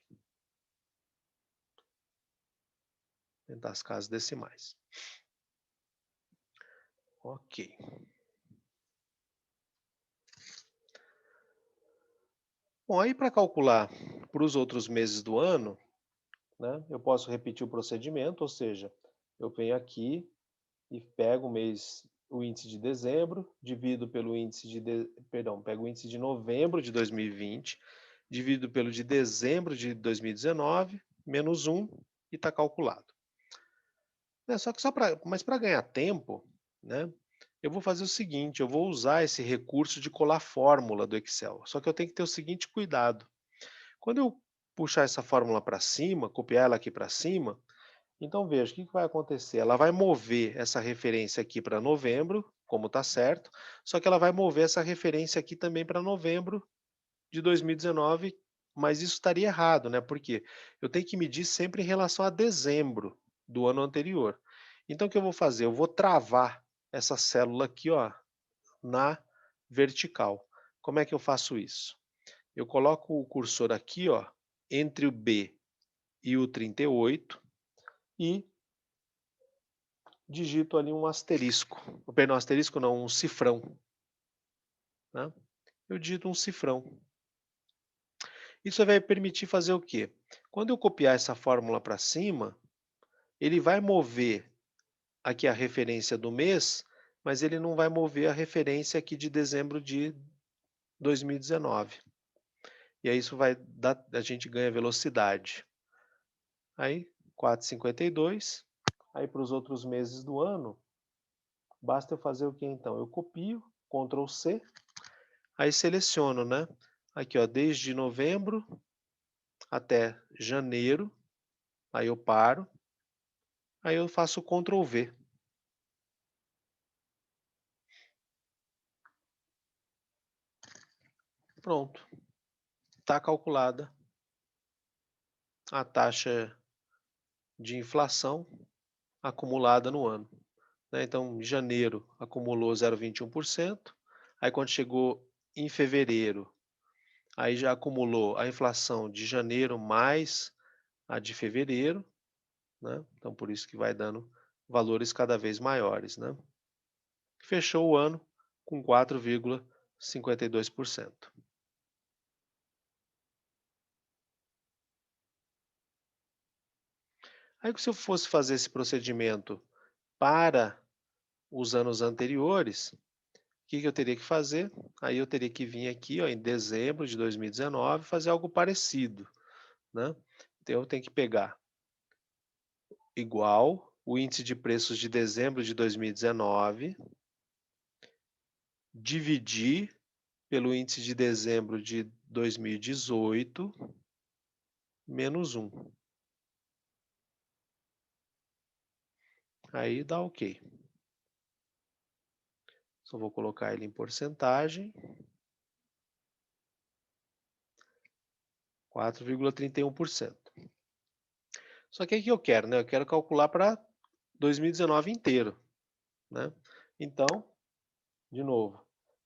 dentro das casas decimais. Ok. Bom, aí para calcular para os outros meses do ano, né, eu posso repetir o procedimento, ou seja, eu venho aqui e pego o índice de dezembro, divido pelo índice pego o índice de novembro de 2020, divido pelo de dezembro de 2019, menos 1, e está calculado. Só que mas para ganhar tempo, né, eu vou fazer o seguinte, eu vou usar esse recurso de colar fórmula do Excel, só que eu tenho que ter o seguinte cuidado. Quando eu puxar essa fórmula para cima, copiar ela aqui para cima, então veja, o que vai acontecer? Ela vai mover essa referência aqui para novembro, como está certo, só que ela vai mover essa referência aqui também para novembro de 2019, mas isso estaria errado, né? Porque eu tenho que medir sempre em relação a dezembro do ano anterior. Então o que eu vou fazer? Eu vou travar essa célula aqui, ó, na vertical. Como é que eu faço isso? Eu coloco o cursor aqui, ó, entre o B e o 38 e digito ali um asterisco. Perdão, asterisco não, um cifrão. Né? Eu digito um cifrão. Isso vai permitir fazer o quê? Quando eu copiar essa fórmula para cima, ele vai mover aqui a referência do mês, mas ele não vai mover a referência aqui de dezembro de 2019. E aí isso vai dar, a gente ganha velocidade. Aí 4,52. Aí para os outros meses do ano, basta eu fazer o que então? Eu copio, Ctrl C, aí seleciono, né? Aqui, ó, desde novembro até janeiro, aí eu paro, aí eu faço o Ctrl V. Pronto, está calculada a taxa de inflação acumulada no ano. Né? Então, em janeiro acumulou 0,21%, aí quando chegou em fevereiro, aí já acumulou a inflação de janeiro mais a de fevereiro, né? Então por isso que vai dando valores cada vez maiores, né? Fechou o ano com 4,52%. Aí se eu fosse fazer esse procedimento para os anos anteriores, o que eu teria que fazer? Aí eu teria que vir aqui, ó, em dezembro de 2019, fazer algo parecido, né? Então eu tenho que pegar igual o índice de preços de dezembro de 2019, dividir pelo índice de dezembro de 2018, menos 1. Aí dá OK. Só vou colocar ele em porcentagem. 4,31%. Só que aí que eu quero, né? Eu quero calcular para 2019 inteiro, né? Então, de novo,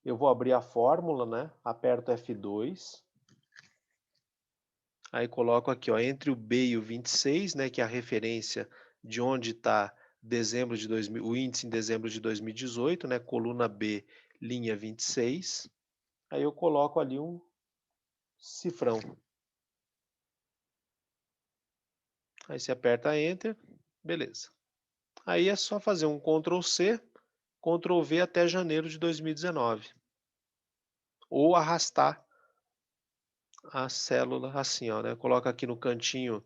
eu vou abrir a fórmula, né? Aperto F2. Aí coloco aqui, ó, entre o B e o 26, né? Que é a referência de onde está dezembro de 2000, o índice em dezembro de 2018, né? Coluna B, linha 26. Aí eu coloco ali um cifrão. Aí você aperta Enter, beleza. Aí é só fazer um Ctrl C, Ctrl V até janeiro de 2019. Ou arrastar a célula assim, ó, né? Coloca aqui no cantinho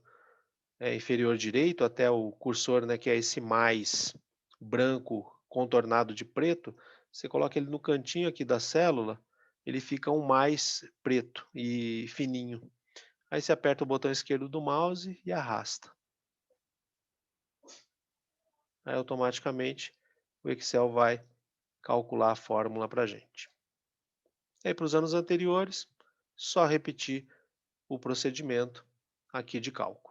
inferior direito até o cursor, né, que é esse mais branco contornado de preto. Você coloca ele no cantinho aqui da célula, ele fica um mais preto e fininho. Aí você aperta o botão esquerdo do mouse e arrasta. Aí automaticamente o Excel vai calcular a fórmula para a gente. E aí para os anos anteriores, só repetir o procedimento aqui de cálculo.